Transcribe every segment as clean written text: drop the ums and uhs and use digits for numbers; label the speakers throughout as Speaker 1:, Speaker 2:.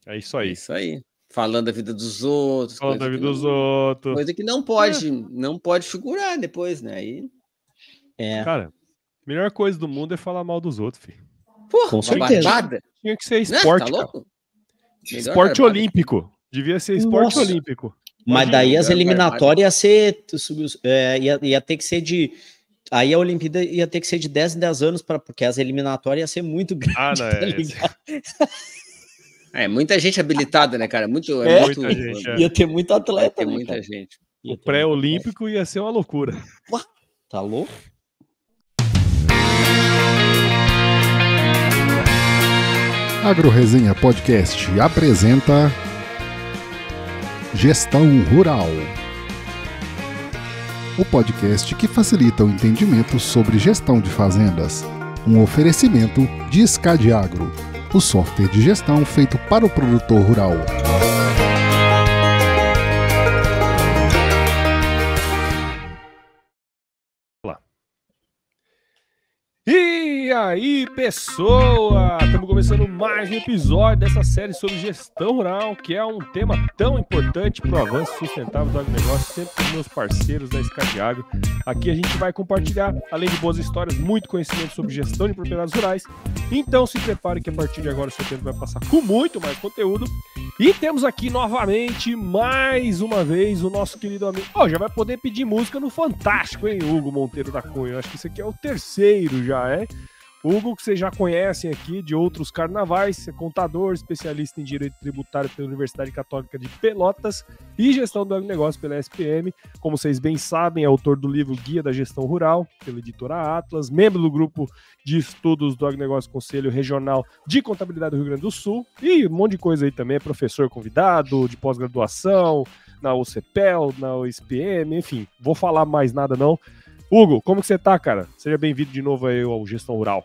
Speaker 1: É isso aí.
Speaker 2: Isso aí. Falando da vida dos outros.
Speaker 1: Falando da vida dos outros.
Speaker 2: Coisa que não pode figurar depois, né? Aí...
Speaker 1: Cara, a melhor coisa do mundo é falar mal dos outros, filho.
Speaker 2: Porra,
Speaker 3: Com certeza.
Speaker 2: barbada.
Speaker 1: Tinha que ser esporte,
Speaker 2: tá louco?
Speaker 1: Esporte olímpico. Devia ser esporte olímpico.
Speaker 3: Mas daí as eliminatórias ia ter que ser de... Aí a Olimpíada ia ter que ser de 10 em 10 anos, porque as eliminatórias ia ser muito grandes.
Speaker 2: Muita gente habilitada, né, cara? Muita
Speaker 3: gente. Ia ter muito atleta, né,
Speaker 2: muita gente.
Speaker 1: O pré-olímpico ia ser uma loucura.
Speaker 3: Ué, tá louco?
Speaker 4: AgroResenha Podcast apresenta Gestão Rural, o podcast que facilita o entendimento sobre gestão de fazendas. Um oferecimento de Scadiagro, o software de gestão feito para o produtor rural.
Speaker 1: E aí, pessoa! Estamos começando mais um episódio dessa série sobre gestão rural, que é um tema tão importante para o avanço sustentável do agronegócio, sempre com meus parceiros da Scadiagro. Aqui a gente vai compartilhar, além de boas histórias, muito conhecimento sobre gestão de propriedades rurais. Então se prepare que a partir de agora o seu tempo vai passar com muito mais conteúdo. E temos aqui novamente, mais uma vez, o nosso querido amigo... já vai poder pedir música no Fantástico, hein, Hugo Monteiro da Cunha? Eu acho que esse aqui é o terceiro já, é? Hugo, que vocês já conhecem aqui de outros carnavais, é contador, especialista em Direito Tributário pela Universidade Católica de Pelotas e Gestão do Agronegócio pela SPM. Como vocês bem sabem, é autor do livro Guia da Gestão Rural, pela editora Atlas, membro do grupo de estudos do Agronegócio Conselho Regional de Contabilidade do Rio Grande do Sul e um monte de coisa aí também, é professor convidado de pós-graduação na UCPEL, na USPM, enfim, vou falar mais nada não. Hugo, como que você tá, cara? Seja bem-vindo de novo aí ao Gestão Rural.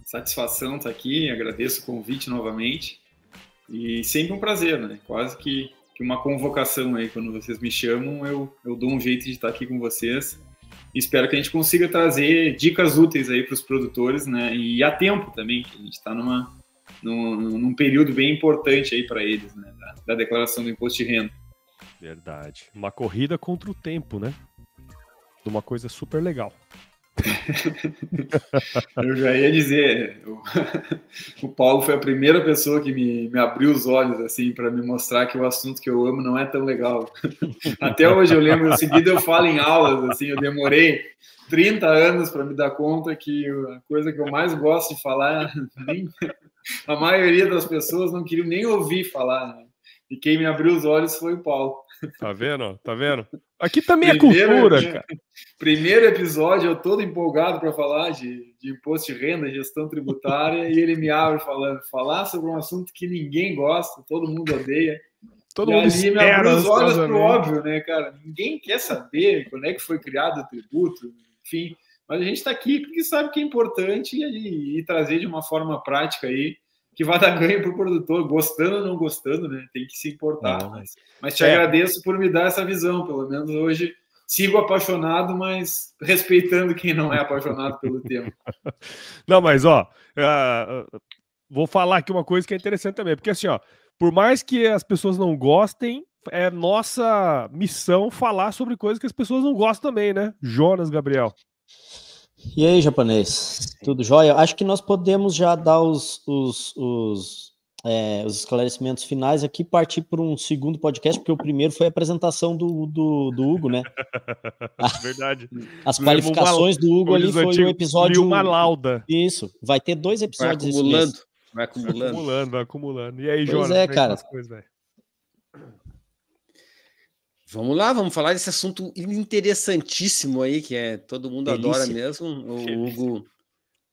Speaker 5: Satisfação estar aqui, agradeço o convite novamente e sempre um prazer, né? Quase que uma convocação aí, quando vocês me chamam, eu dou um jeito de estar aqui com vocês. Espero que a gente consiga trazer dicas úteis aí para os produtores, né? E a tempo também, que a gente está num período bem importante aí para eles, né? Da declaração do imposto de renda.
Speaker 1: Verdade. Uma corrida contra o tempo, né? De uma coisa super legal.
Speaker 5: Eu já ia dizer, o Paulo foi a primeira pessoa que me abriu os olhos assim para me mostrar que o assunto que eu amo não é tão legal. Até hoje eu lembro, em seguida eu falo em aulas, assim, eu demorei 30 anos para me dar conta que a coisa que eu mais gosto de falar, a maioria das pessoas não queriam nem ouvir falar, né? E quem me abriu os olhos foi o Paulo.
Speaker 1: Tá vendo? Tá vendo? Aqui também é cultura, cara.
Speaker 5: Primeiro episódio, eu todo empolgado para falar de imposto de renda, gestão tributária, e ele me abre falar sobre um assunto que ninguém gosta, todo mundo odeia.
Speaker 1: Todo mundo
Speaker 5: ali me abriu os olhos para o óbvio, né, cara? Ninguém quer saber quando é que foi criado o tributo, enfim. Mas a gente está aqui porque sabe que é importante e trazer de uma forma prática aí, que vai dar ganho para o produtor, gostando ou não gostando, né? Tem que se importar. Mas te agradeço por me dar essa visão, pelo menos hoje sigo apaixonado, mas respeitando quem não é apaixonado pelo tema.
Speaker 1: Não, mas vou falar aqui uma coisa que é interessante também, porque assim, por mais que as pessoas não gostem, é nossa missão falar sobre coisas que as pessoas não gostam também, né? Jonas, Gabriel.
Speaker 3: E aí, japonês? Tudo jóia? Acho que nós podemos já dar os esclarecimentos finais aqui, partir para um segundo podcast, porque o primeiro foi a apresentação do Hugo, né?
Speaker 1: Verdade.
Speaker 3: As qualificações do Hugo ali foi um episódio...
Speaker 1: uma lauda.
Speaker 3: Isso. Vai ter 2 episódios.
Speaker 2: Vai acumulando.
Speaker 1: Vai acumulando. E aí,
Speaker 3: Jonas?
Speaker 1: Pois
Speaker 3: cara.
Speaker 2: Vamos lá, vamos falar desse assunto interessantíssimo aí, que todo mundo adora mesmo.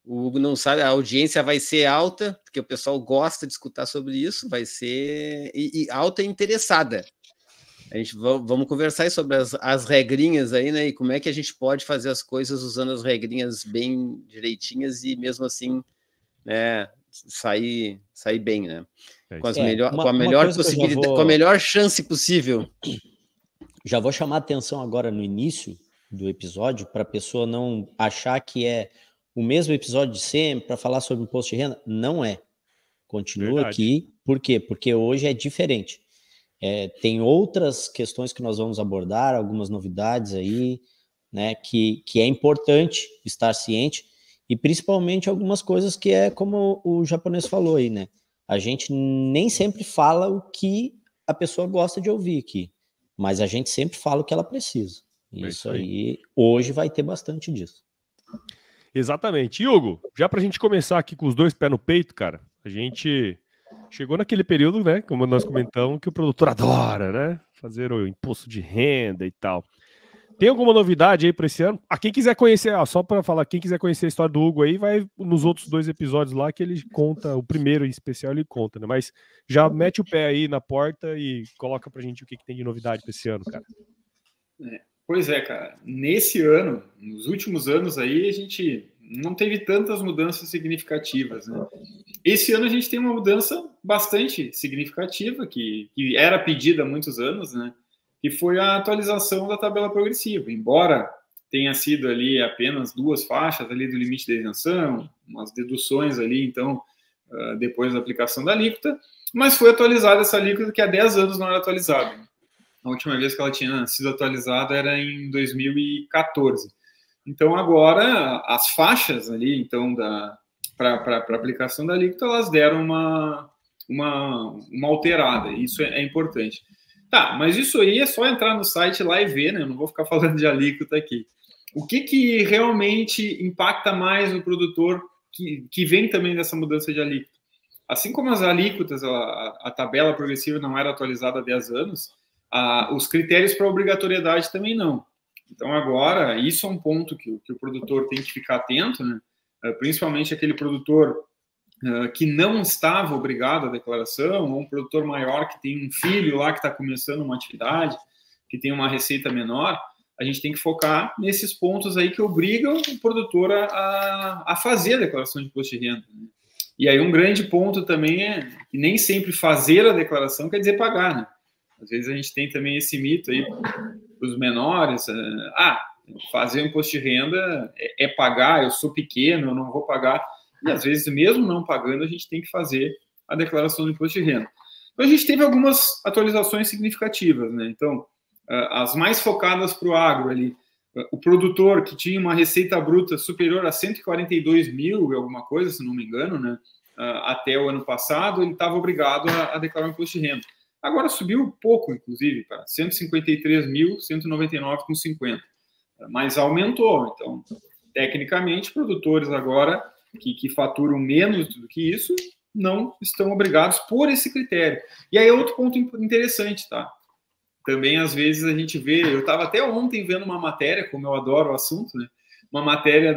Speaker 2: O Hugo não sabe, a audiência vai ser alta, porque o pessoal gosta de escutar sobre isso, vai ser alta e interessada. A gente vamos conversar aí sobre as regrinhas aí, né? E como é que a gente pode fazer as coisas usando as regrinhas bem direitinhas e mesmo assim, né, sair bem, né? Com a melhor possibilidade, com a melhor chance possível.
Speaker 3: Já vou chamar a atenção agora no início do episódio, para a pessoa não achar que é o mesmo episódio de sempre, para falar sobre imposto de renda. Não é. Continua aqui. Por quê? Porque hoje é diferente. Tem outras questões que nós vamos abordar, algumas novidades aí, né, que é importante estar ciente, e principalmente algumas coisas que é como o japonês falou aí, né? A gente nem sempre fala o que a pessoa gosta de ouvir aqui, mas a gente sempre fala o que ela precisa. Isso aí, hoje vai ter bastante disso.
Speaker 1: Exatamente. Hugo, já pra gente começar aqui com os 2 pés no peito, cara, a gente chegou naquele período, né, como nós comentamos, que o produtor adora, né, fazer o imposto de renda e tal. Tem alguma novidade aí para esse ano? Quem quiser conhecer, só para falar, quem quiser conhecer a história do Hugo aí, vai nos outros 2 episódios lá que ele conta, o primeiro em especial ele conta, né? Mas já mete o pé aí na porta e coloca pra gente o que tem de novidade para esse ano, cara.
Speaker 5: Pois é, cara. Nesse ano, nos últimos anos aí, a gente não teve tantas mudanças significativas, né? Esse ano a gente tem uma mudança bastante significativa, que era pedida há muitos anos, né? Que foi a atualização da tabela progressiva. Embora tenha sido ali apenas 2 faixas ali do limite de isenção, umas deduções ali, então, depois da aplicação da alíquota, mas foi atualizada essa alíquota que há 10 anos não era atualizada. A última vez que ela tinha sido atualizada era em 2014. Então, agora, as faixas ali, então, para aplicação da alíquota, elas deram uma alterada. Isso é importante. Tá, mas isso aí é só entrar no site lá e ver, né? Eu não vou ficar falando de alíquota aqui. O que realmente impacta mais o produtor que vem também dessa mudança de alíquota? Assim como as alíquotas, a tabela progressiva não era atualizada há 10 anos, os critérios para obrigatoriedade também não. Então, agora, isso é um ponto que o produtor tem que ficar atento, né? Principalmente aquele produtor que não estava obrigado à declaração, ou um produtor maior que tem um filho lá que está começando uma atividade, que tem uma receita menor, a gente tem que focar nesses pontos aí que obrigam o produtor a fazer a declaração de imposto de renda, né? E aí um grande ponto também é que nem sempre fazer a declaração quer dizer pagar, né? Às vezes a gente tem também esse mito aí para os menores, fazer o imposto de renda é pagar, eu sou pequeno, eu não vou pagar. E às vezes, mesmo não pagando, a gente tem que fazer a declaração do imposto de renda. Então, a gente teve algumas atualizações significativas, né? Então, as mais focadas para o agro ali, o produtor que tinha uma receita bruta superior a 142 mil e alguma coisa, se não me engano, né? Até o ano passado, ele estava obrigado a declarar o imposto de renda. Agora subiu pouco, inclusive, para 153.199,50. Mas aumentou. Então, tecnicamente, produtores agora que faturam menos do que isso não estão obrigados por esse critério. E aí é outro ponto interessante, tá? Também, às vezes, a gente vê... Eu estava até ontem vendo uma matéria, como eu adoro o assunto, né? Uma matéria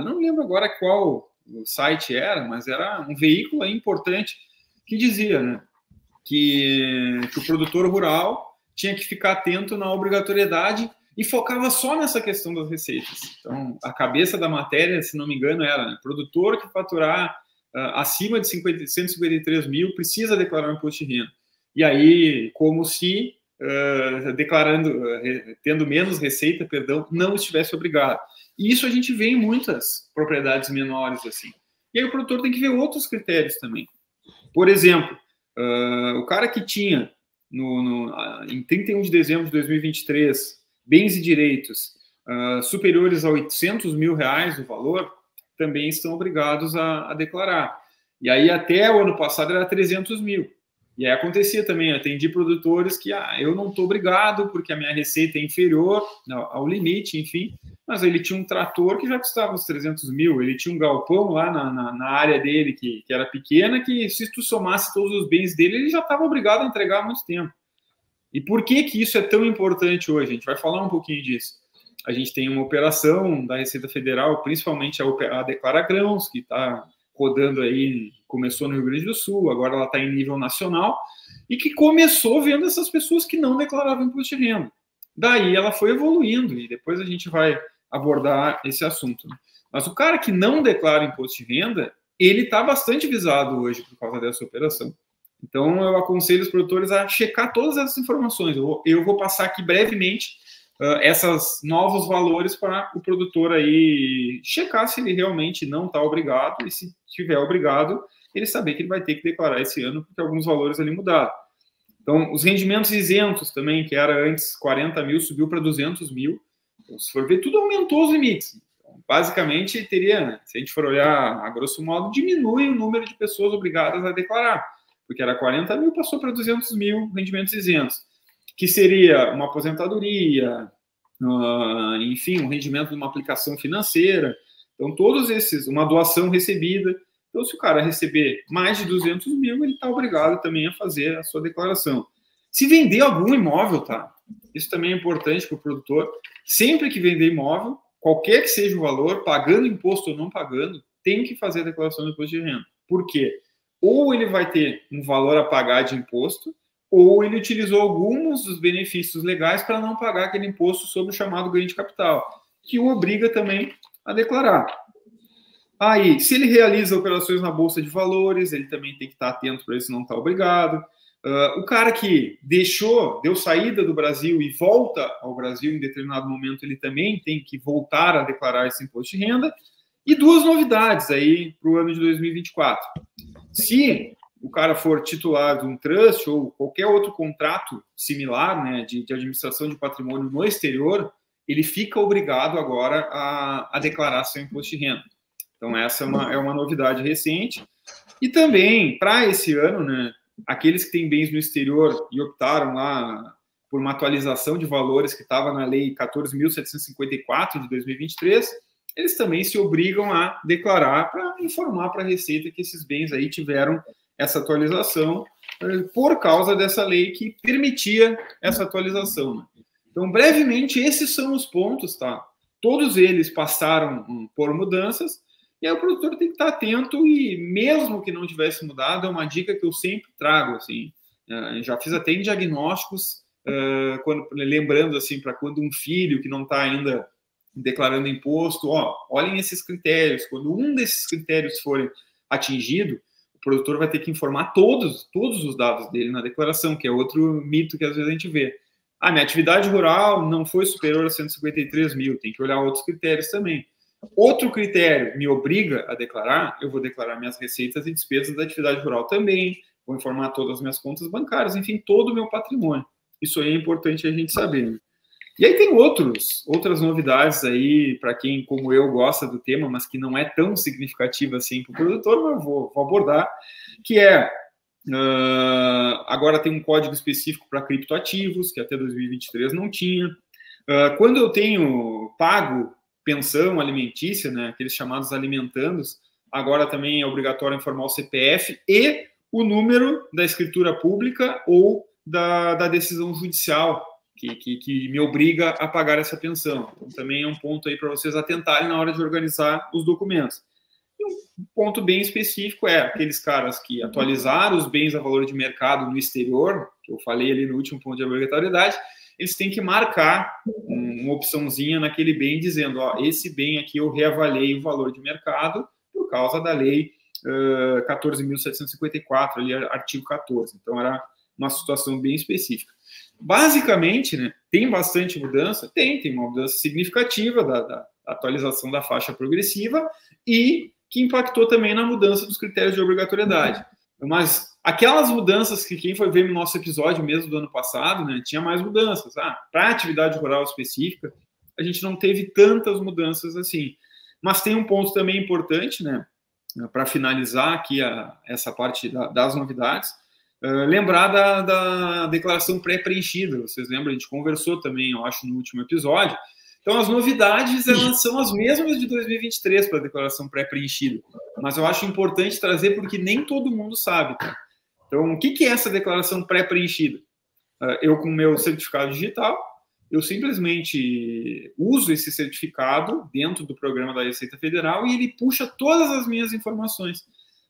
Speaker 5: não lembro agora qual o site era, mas era um veículo aí importante que dizia, né? Que o produtor rural tinha que ficar atento na obrigatoriedade e focava só nessa questão das receitas. Então, a cabeça da matéria, se não me engano, era, né, produtor que faturar acima de 153 mil precisa declarar um imposto de renda. E aí, como se tendo menos receita, não estivesse obrigado. E isso a gente vê em muitas propriedades menores, assim. E aí o produtor tem que ver outros critérios também. Por exemplo, o cara que tinha, em 31 de dezembro de 2023, bens e direitos superiores a 800 mil reais o valor, também estão obrigados a declarar. E aí, até o ano passado, era 300 mil. E aí acontecia também, atendi produtores que, eu não estou obrigado porque a minha receita é inferior ao limite, enfim, mas ele tinha um trator que já custava uns 300 mil, ele tinha um galpão lá na área dele que era pequena, que se tu somasse todos os bens dele, ele já estava obrigado a entregar há muito tempo. E por que isso é tão importante hoje? A gente vai falar um pouquinho disso. A gente tem uma operação da Receita Federal, principalmente a Declara Grãos, que está rodando aí, começou no Rio Grande do Sul, agora ela está em nível nacional, e que começou vendo essas pessoas que não declaravam imposto de renda. Daí ela foi evoluindo, e depois a gente vai abordar esse assunto, né? Mas o cara que não declara imposto de renda, ele está bastante visado hoje por causa dessa operação. Então, eu aconselho os produtores a checar todas essas informações. Eu vou passar aqui brevemente esses novos valores para o produtor aí checar se ele realmente não está obrigado, e se estiver obrigado, ele saber que ele vai ter que declarar esse ano, porque alguns valores ali mudaram. Então, os rendimentos isentos também, que era antes 40 mil, subiu para 200 mil. Então, se for ver, tudo aumentou os limites. Então, basicamente, teria, se a gente for olhar a grosso modo, diminui o número de pessoas obrigadas a declarar, porque era 40 mil, passou para 200 mil rendimentos isentos, que seria uma aposentadoria, enfim, um rendimento de uma aplicação financeira. Então, todos esses, uma doação recebida. Então, se o cara receber mais de 200 mil, ele está obrigado também a fazer a sua declaração. Se vender algum imóvel, tá? Isso também é importante para o produtor. Sempre que vender imóvel, qualquer que seja o valor, pagando imposto ou não pagando, tem que fazer a declaração do imposto de renda. Por quê? Ou ele vai ter um valor a pagar de imposto, ou ele utilizou alguns dos benefícios legais para não pagar aquele imposto sobre o chamado ganho de capital, que o obriga também a declarar. Aí, se ele realiza operações na Bolsa de Valores, ele também tem que estar atento para isso, não estar obrigado. O cara que deu saída do Brasil e volta ao Brasil em determinado momento, ele também tem que voltar a declarar esse imposto de renda. E duas novidades aí para o ano de 2024. Se o cara for titular de um trust ou qualquer outro contrato similar, né, de administração de patrimônio no exterior, ele fica obrigado agora a declarar seu imposto de renda. Então, essa é uma novidade recente. E também, para esse ano, né, aqueles que têm bens no exterior e optaram lá por uma atualização de valores que estava na Lei 14.754 de 2023, eles também se obrigam a declarar para informar para a Receita que esses bens aí tiveram essa atualização por causa dessa lei que permitia essa atualização. Né? Então, brevemente, esses são os pontos, tá? Todos eles passaram por mudanças. E aí o produtor tem que estar atento e, mesmo que não tivesse mudado, é uma dica que eu sempre trago, assim, já fiz até em diagnósticos, lembrando, assim, para quando um filho que não está ainda declarando imposto, olhem esses critérios, quando um desses critérios forem atingido, o produtor vai ter que informar todos os dados dele na declaração, que é outro mito que às vezes a gente vê. Minha atividade rural não foi superior a 153 mil, tem que olhar outros critérios também. Outro critério me obriga a declarar, eu vou declarar minhas receitas e despesas da atividade rural também, vou informar todas as minhas contas bancárias, enfim, todo o meu patrimônio. Isso aí é importante a gente saber. Né? E aí tem outras novidades aí, para quem, como eu, gosta do tema, mas que não é tão significativa assim para o produtor, mas eu vou abordar, que é, agora tem um código específico para criptoativos, que até 2023 não tinha. Quando eu tenho pago pensão alimentícia, né, aqueles chamados alimentandos, agora também é obrigatório informar o CPF e o número da escritura pública ou da decisão judicial que me obriga a pagar essa pensão. Então, também é um ponto aí para vocês atentarem na hora de organizar os documentos. E um ponto bem específico é aqueles caras que atualizaram os bens a valor de mercado no exterior, que eu falei ali no último ponto de obrigatoriedade, eles têm que marcar uma opçãozinha naquele bem dizendo, esse bem aqui eu reavaliei o valor de mercado por causa da lei 14.754, ali, artigo 14. Então, era uma situação bem específica. Basicamente, né, tem bastante mudança? Tem uma mudança significativa da atualização da faixa progressiva e que impactou também na mudança dos critérios de obrigatoriedade. Mas aquelas mudanças que quem foi ver no nosso episódio mesmo do ano passado, né, tinha mais mudanças. Para a atividade rural específica, a gente não teve tantas mudanças assim. Mas tem um ponto também importante, né, para finalizar aqui essa parte das novidades, lembrar da declaração pré-preenchida. Vocês lembram? A gente conversou também, eu acho, no último episódio. Então, as novidades, elas são as mesmas de 2023 para a declaração pré-preenchida. Mas eu acho importante trazer porque nem todo mundo sabe. Tá? Então, o que é essa declaração pré-preenchida? Eu, com o meu certificado digital, eu simplesmente uso esse certificado dentro do programa da Receita Federal e ele puxa todas as minhas informações.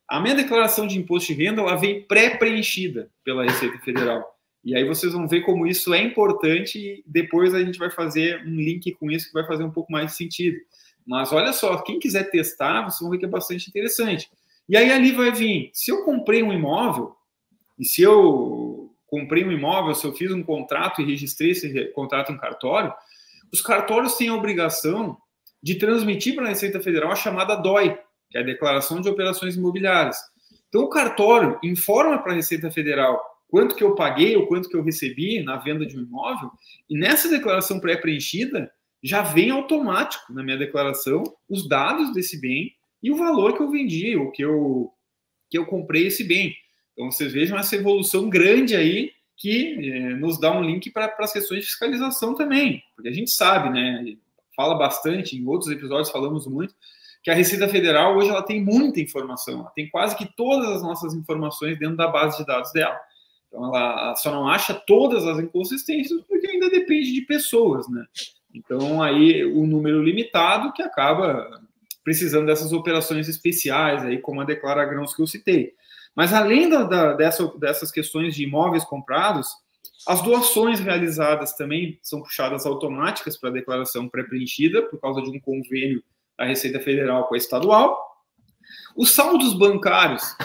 Speaker 5: A minha declaração de imposto de renda, ela vem pré-preenchida pela Receita Federal. E aí vocês vão ver como isso é importante e depois a gente vai fazer um link com isso que vai fazer um pouco mais de sentido. Mas olha só, quem quiser testar, vocês vão ver que é bastante interessante. E aí ali vai vir, se eu comprei um imóvel, e se eu comprei um imóvel, se eu fiz um contrato e registrei esse contrato em cartório, os cartórios têm a obrigação de transmitir para a Receita Federal a chamada DOI, que é a Declaração de Operações Imobiliárias. Então, o cartório informa para a Receita Federal quanto que eu paguei ou quanto que eu recebi na venda de um imóvel, e nessa declaração pré-preenchida já vem automático na minha declaração os dados desse bem e o valor que eu vendi, ou que eu comprei esse bem. Então, vocês vejam essa evolução grande aí, que nos dá um link para as questões de fiscalização também, porque a gente sabe, né, fala bastante, em outros episódios falamos muito, que a Receita Federal hoje ela tem muita informação, ela tem quase que todas as nossas informações dentro da base de dados dela. Então, ela só não acha todas as inconsistências porque ainda depende de pessoas, né? Então, aí, o número limitado que acaba precisando dessas operações especiais, aí, como a Declara Grãos que eu citei. Mas, além dessas questões de imóveis comprados, as doações realizadas também são puxadas automáticas para a declaração pré-preenchida, por causa de um convênio da Receita Federal com a estadual. Os saldos bancários,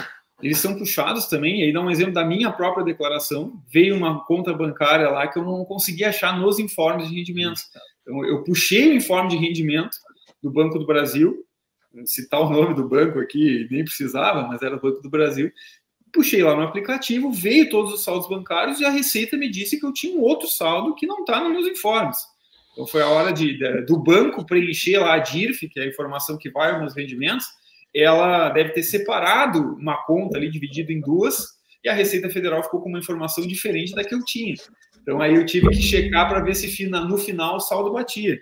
Speaker 5: eles são puxados também, e aí dá um exemplo da minha própria declaração. Veio uma conta bancária lá que eu não consegui achar nos informes de rendimentos. Então, eu puxei o informe de rendimento do Banco do Brasil, citar o nome do banco aqui, nem precisava, mas era o Banco do Brasil. Puxei lá no aplicativo, veio todos os saldos bancários e a Receita me disse que eu tinha um outro saldo que não está nos meus informes. Então, foi a hora do banco preencher lá a DIRF, que é a informação que vai aos meus rendimentos. Ela deve ter separado uma conta ali, dividida em duas, e a Receita Federal ficou com uma informação diferente da que eu tinha. Então, aí eu tive que checar para ver se no final o saldo batia.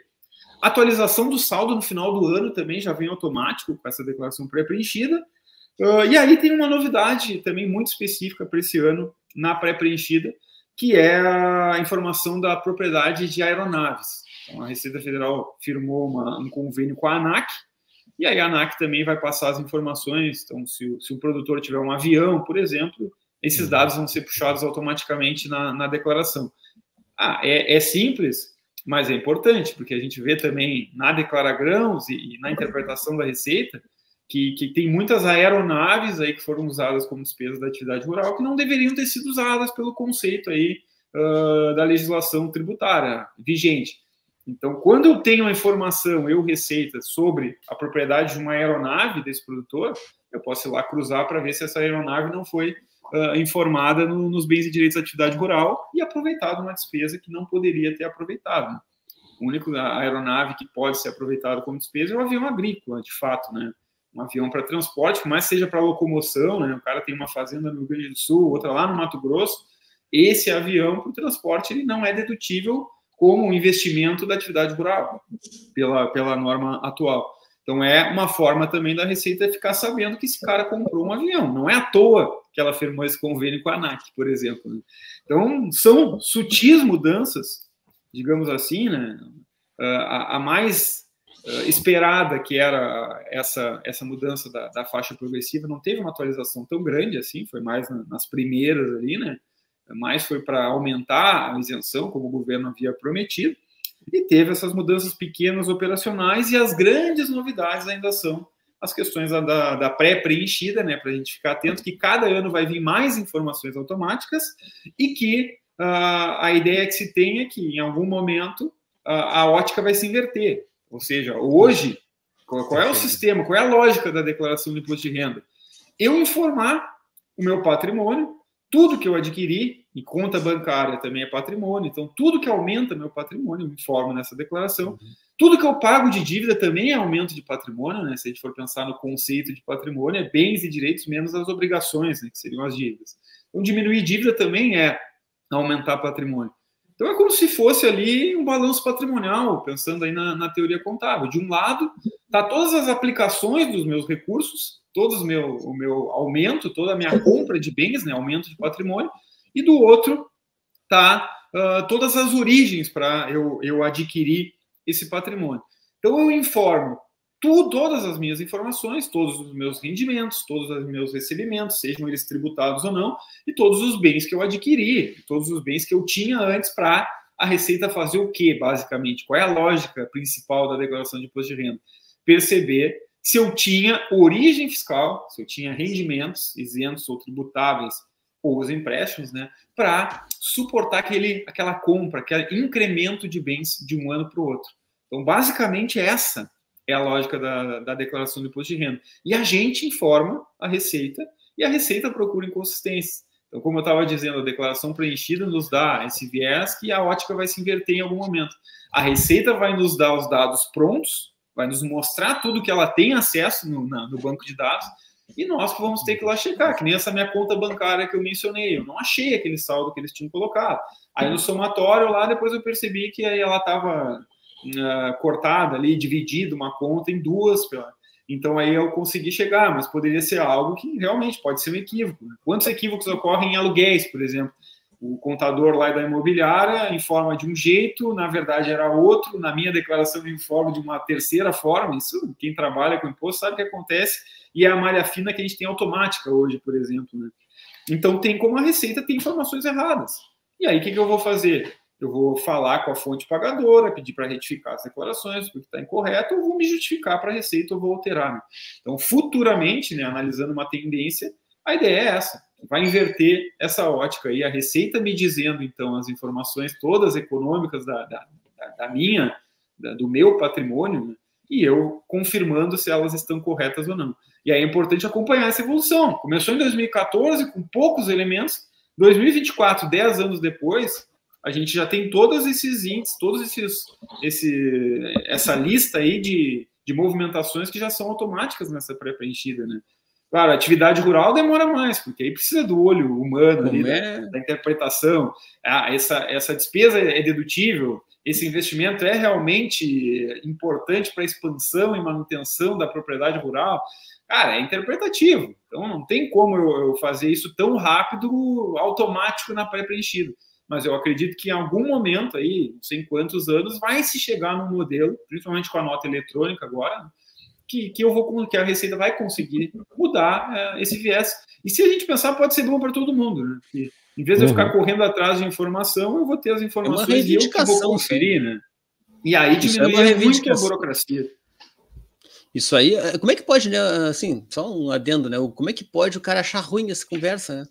Speaker 5: Atualização do saldo no final do ano também já vem automático com essa declaração pré-preenchida. E aí tem uma novidade também muito específica para esse ano na pré-preenchida, que é a informação da propriedade de aeronaves. Então, a Receita Federal firmou um convênio com a ANAC, e aí a ANAC também vai passar as informações. Então, se o produtor tiver um avião, por exemplo, esses dados vão ser puxados automaticamente na declaração. É simples, mas é importante, porque a gente vê também na Declara Grãos e na interpretação da Receita que tem muitas aeronaves aí que foram usadas como despesas da atividade rural que não deveriam ter sido usadas pelo conceito aí da legislação tributária vigente. Então, quando eu tenho a informação, Receita, sobre a propriedade de uma aeronave desse produtor, eu posso ir lá cruzar para ver se essa aeronave não foi informada nos bens e direitos da atividade rural e aproveitada uma despesa que não poderia ter aproveitado. A única aeronave que pode ser aproveitada como despesa é o avião agrícola, de fato, né? Um avião para transporte, mas seja para locomoção, né? O cara tem uma fazenda no Rio Grande do Sul, outra lá no Mato Grosso. Esse avião para o transporte ele não é dedutível como um investimento da atividade rural, pela norma atual. Então, é uma forma também da Receita ficar sabendo que esse cara comprou um avião. Não é à toa que ela firmou esse convênio com a ANAC, por exemplo. Né? Então, são sutis mudanças, digamos assim, né? A mais esperada, que era essa mudança da faixa progressiva, não teve uma atualização tão grande assim, foi mais nas primeiras ali, né? Mais foi para aumentar a isenção, como o governo havia prometido, e teve essas mudanças pequenas operacionais, e as grandes novidades ainda são as questões da pré-preenchida, né, para a gente ficar atento que cada ano vai vir mais informações automáticas e que a ideia que se tem é que, em algum momento, a ótica vai se inverter. Ou seja, hoje, qual é o sistema, qual é a lógica da declaração do imposto de renda? Eu informar o meu patrimônio, tudo que eu adquiri, e conta bancária também é patrimônio, então tudo que aumenta meu patrimônio, eu informo nessa declaração. Tudo que eu pago de dívida também é aumento de patrimônio, né? Se a gente for pensar no conceito de patrimônio, é bens e direitos menos as obrigações, né? Que seriam as dívidas. Então, diminuir dívida também é aumentar patrimônio. Então, é como se fosse ali um balanço patrimonial, pensando aí na teoria contábil. De um lado, tá todas as aplicações dos meus recursos, o meu aumento, toda a minha compra de bens, né? Aumento de patrimônio, e do outro tá todas as origens para eu adquirir esse patrimônio. Então, eu informo todas as minhas informações, todos os meus rendimentos, todos os meus recebimentos, sejam eles tributados ou não, e todos os bens que eu adquiri, todos os bens que eu tinha antes, para a Receita fazer o quê, basicamente? Qual é a lógica principal da declaração de imposto de renda? Perceber se eu tinha origem fiscal, se eu tinha rendimentos isentos ou tributáveis, ou os empréstimos, né, para suportar aquela compra, aquele incremento de bens de um ano para o outro. Então, basicamente, essa é a lógica da declaração do imposto de renda. E a gente informa a Receita, e a Receita procura inconsistências. Então, como eu estava dizendo, a declaração preenchida nos dá esse viés que a ótica vai se inverter em algum momento. A Receita vai nos dar os dados prontos, vai nos mostrar tudo que ela tem acesso no banco de dados, e nós que vamos ter que ir lá checar, que nem essa minha conta bancária que eu mencionei. Eu não achei aquele saldo que eles tinham colocado. Aí no somatório lá, depois eu percebi que aí ela estava cortada ali, dividida uma conta em duas. Então aí eu consegui chegar, mas poderia ser algo que realmente pode ser um equívoco. Quantos equívocos ocorrem em aluguéis, por exemplo? O contador lá da imobiliária informa de um jeito, na verdade era outro, na minha declaração eu informo de uma terceira forma. Isso, quem trabalha com imposto sabe o que acontece, e é a malha fina que a gente tem automática hoje, por exemplo, né? Então tem como a Receita ter informações erradas. E aí o que eu vou fazer? Eu vou falar com a fonte pagadora, pedir para retificar as declarações, porque está incorreto, ou vou me justificar para a Receita, ou vou alterar, né? Então, futuramente, né, analisando uma tendência, a ideia é essa. Vai inverter essa ótica aí, a Receita me dizendo, então, as informações todas econômicas do meu patrimônio, né, e eu confirmando se elas estão corretas ou não. E aí é importante acompanhar essa evolução. Começou em 2014 com poucos elementos, 2024, 10 anos depois, a gente já tem todos esses índices, essa lista aí de movimentações que já são automáticas nessa pré-preenchida, né? Claro, a atividade rural demora mais, porque aí precisa do olho humano, ali, da interpretação. Essa despesa é dedutível, esse investimento é realmente importante para a expansão e manutenção da propriedade rural. Cara, é interpretativo. Então, não tem como eu fazer isso tão rápido, automático na pré-preenchida. Mas eu acredito que em algum momento, aí, não sei em quantos anos, vai se chegar num modelo, principalmente com a nota eletrônica agora, que a Receita vai conseguir mudar esse viés. E se a gente pensar, pode ser bom para todo mundo, né? Porque, em vez de eu ficar correndo atrás de informação, eu vou ter as informações e eu que vou conferir, né? E aí diminui muito a burocracia.
Speaker 2: Isso aí, como é que pode, né? Assim, só um adendo, né? Como é que pode o cara achar ruim essa conversa, né?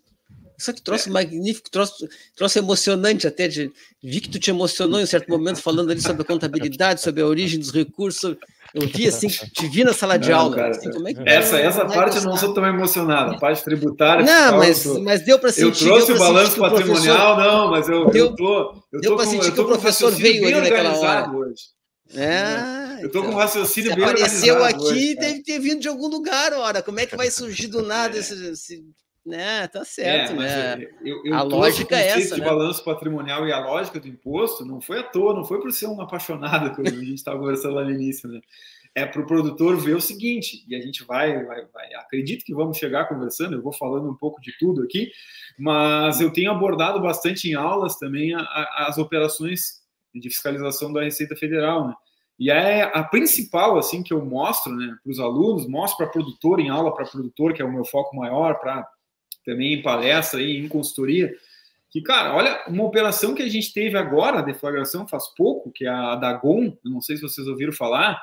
Speaker 2: Isso que troço magnífico, troço emocionante até. Vi que tu te emocionou em um certo momento falando ali sobre a contabilidade, sobre a origem dos recursos. Eu vi assim, te vi na sala de aula.
Speaker 5: Cara,
Speaker 2: assim, como é que
Speaker 5: essa parte eu não sou tão emocionado. A parte tributária.
Speaker 2: Não, mas deu para sentir.
Speaker 5: Eu trouxe o balanço patrimonial, não, mas eu tô.
Speaker 2: Deu para sentir que o professor veio ali naquela hora.
Speaker 5: Hoje. Eu tô
Speaker 2: então,
Speaker 5: com um raciocínio bem
Speaker 2: apareceu aqui,
Speaker 5: hoje,
Speaker 2: deve ter vindo de algum lugar, ora. Como é que vai surgir do nada esse né, tá certo, né?
Speaker 5: A lógica é essa, de balanço patrimonial e a lógica do imposto não foi à toa, não foi por ser um apaixonado que a gente estava conversando lá no início, né? É para o produtor ver o seguinte, e a gente vai, acredito que vamos chegar conversando, eu vou falando um pouco de tudo aqui, mas eu tenho abordado bastante em aulas também as operações de fiscalização da Receita Federal, né? E é a principal, assim, que eu mostro, né, para os alunos, mostro para produtor, em aula para produtor, que é o meu foco maior, para também em palestra e em consultoria, que, cara, olha, uma operação que a gente teve agora, a deflagração faz pouco, que é a da GOM, não sei se vocês ouviram falar,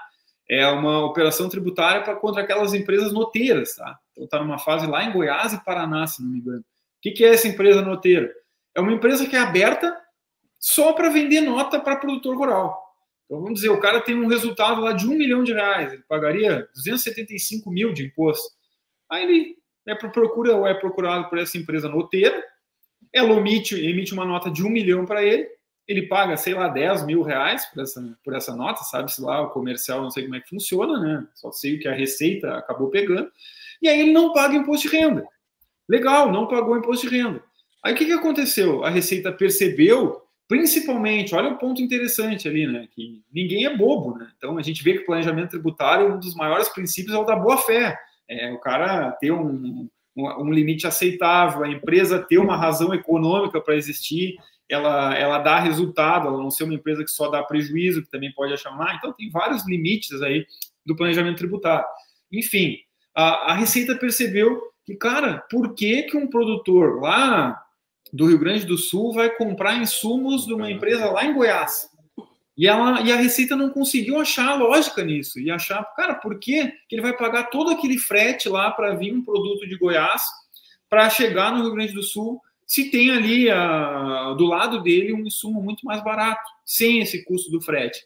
Speaker 5: é uma operação tributária contra aquelas empresas noteiras, tá? Então está numa fase lá em Goiás e Paraná, se não me engano. O que é essa empresa noteira? É uma empresa que é aberta só para vender nota para produtor rural. Então, vamos dizer, o cara tem um resultado lá de R$1 milhão, ele pagaria 275 mil de imposto. Aí ele é procurado por essa empresa noteira, ela emite uma nota de 1 milhão para ele paga, sei lá, 10 mil reais por essa nota, sabe-se lá, o comercial, não sei como é que funciona, né? Só sei o que a Receita acabou pegando, e aí ele não paga imposto de renda. Legal, não pagou imposto de renda. Aí o que aconteceu? A Receita percebeu, principalmente, olha o ponto interessante ali, né? Que ninguém é bobo, né? Então a gente vê que o planejamento tributário, um dos maiores princípios é o da boa-fé. O cara ter um limite aceitável, a empresa ter uma razão econômica para existir, ela dá resultado, ela não ser uma empresa que só dá prejuízo, que também pode achar má. Então tem vários limites aí do planejamento tributário. Enfim, a Receita percebeu que, cara, por que um produtor lá do Rio Grande do Sul vai comprar insumos de uma empresa lá em Goiás? E a Receita não conseguiu achar a lógica nisso. E achar, cara, por que ele vai pagar todo aquele frete lá para vir um produto de Goiás para chegar no Rio Grande do Sul, se tem ali do lado dele um insumo muito mais barato, sem esse custo do frete?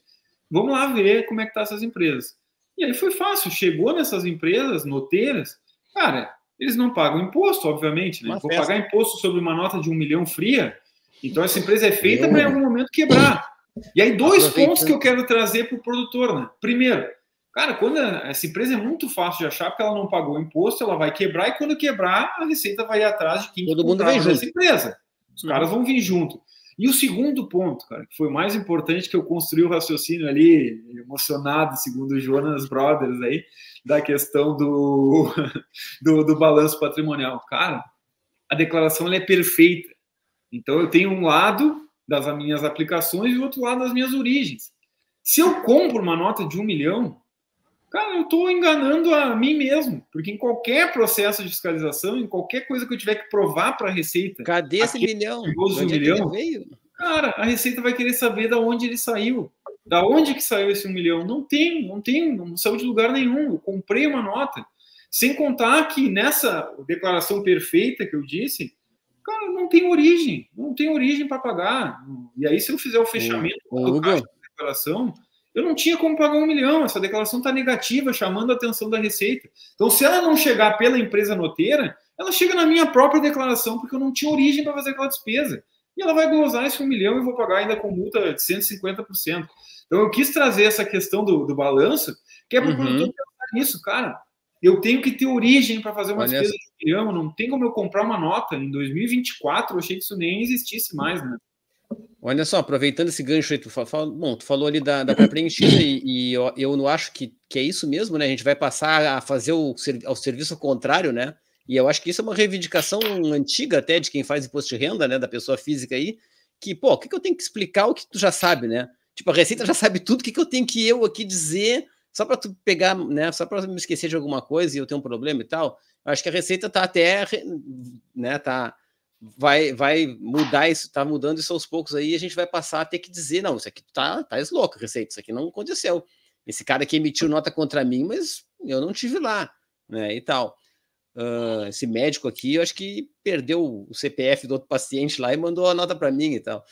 Speaker 5: Vamos lá ver como é que tá essas empresas. E aí foi fácil, chegou nessas empresas noteiras, cara, eles não pagam imposto, obviamente, né? Vou pagar imposto sobre uma nota de 1 milhão fria, então essa empresa é feita para em algum momento quebrar. E aí, 2 pontos que eu quero trazer para o produtor, né? Primeiro, cara, quando essa empresa é muito fácil de achar, porque ela não pagou imposto, ela vai quebrar, e quando quebrar, a Receita vai ir atrás de quem comprava essa empresa. Os caras vão vir junto. E o segundo ponto, cara, que foi o mais importante, que eu construí o raciocínio ali, emocionado, segundo o Jonas Brothers aí, da questão do balanço patrimonial. Cara, a declaração ela é perfeita. Então, eu tenho um lado das minhas aplicações e o outro lado das minhas origens. Se eu compro uma nota de 1 milhão, cara, eu estou enganando a mim mesmo, porque em qualquer processo de fiscalização, em qualquer coisa que eu tiver que provar para a Receita...
Speaker 2: Cadê esse milhão?
Speaker 5: Onde milhão, veio? Cara, a Receita vai querer saber de onde ele saiu. Da onde que saiu esse 1 milhão? Não saiu de lugar nenhum. Eu comprei uma nota. Sem contar que nessa declaração perfeita que eu disse, cara, não tem origem para pagar. E aí, se eu fizer o fechamento do caixa da declaração, eu não tinha como pagar 1 milhão. Essa declaração está negativa, chamando a atenção da Receita. Então, se ela não chegar pela empresa noteira, ela chega na minha própria declaração, porque eu não tinha origem para fazer aquela despesa. E ela vai glosar esse 1 milhão e vou pagar ainda com multa de 150%. Então, eu quis trazer essa questão do balanço, que é para o produtor pensar nisso, cara. Eu tenho que ter origem para fazer uma despesa de 1 milhão. Não tem como eu comprar uma nota. Em 2024, eu achei que isso nem existisse mais, né?
Speaker 2: Olha só, aproveitando esse gancho aí, tu falou ali da pré-preenchida e eu não acho que é isso mesmo, né? A gente vai passar a fazer ao serviço contrário, né? E eu acho que isso é uma reivindicação antiga até de quem faz imposto de renda, né? Da pessoa física aí, que, pô, o que eu tenho que explicar o que tu já sabe, né? Tipo, a Receita já sabe tudo, o que eu tenho que eu aqui dizer, só para tu pegar, né? Só para me esquecer de alguma coisa e eu ter um problema e tal. Eu acho que a Receita tá até, né? Vai mudar isso, tá mudando isso aos poucos aí, e a gente vai passar a ter que dizer, não, isso aqui tá louco, Receita, isso aqui não aconteceu. Esse cara aqui emitiu nota contra mim, mas eu não tive lá, né, e tal. Esse médico aqui, eu acho que perdeu o CPF do outro paciente lá e mandou a nota para mim e tal.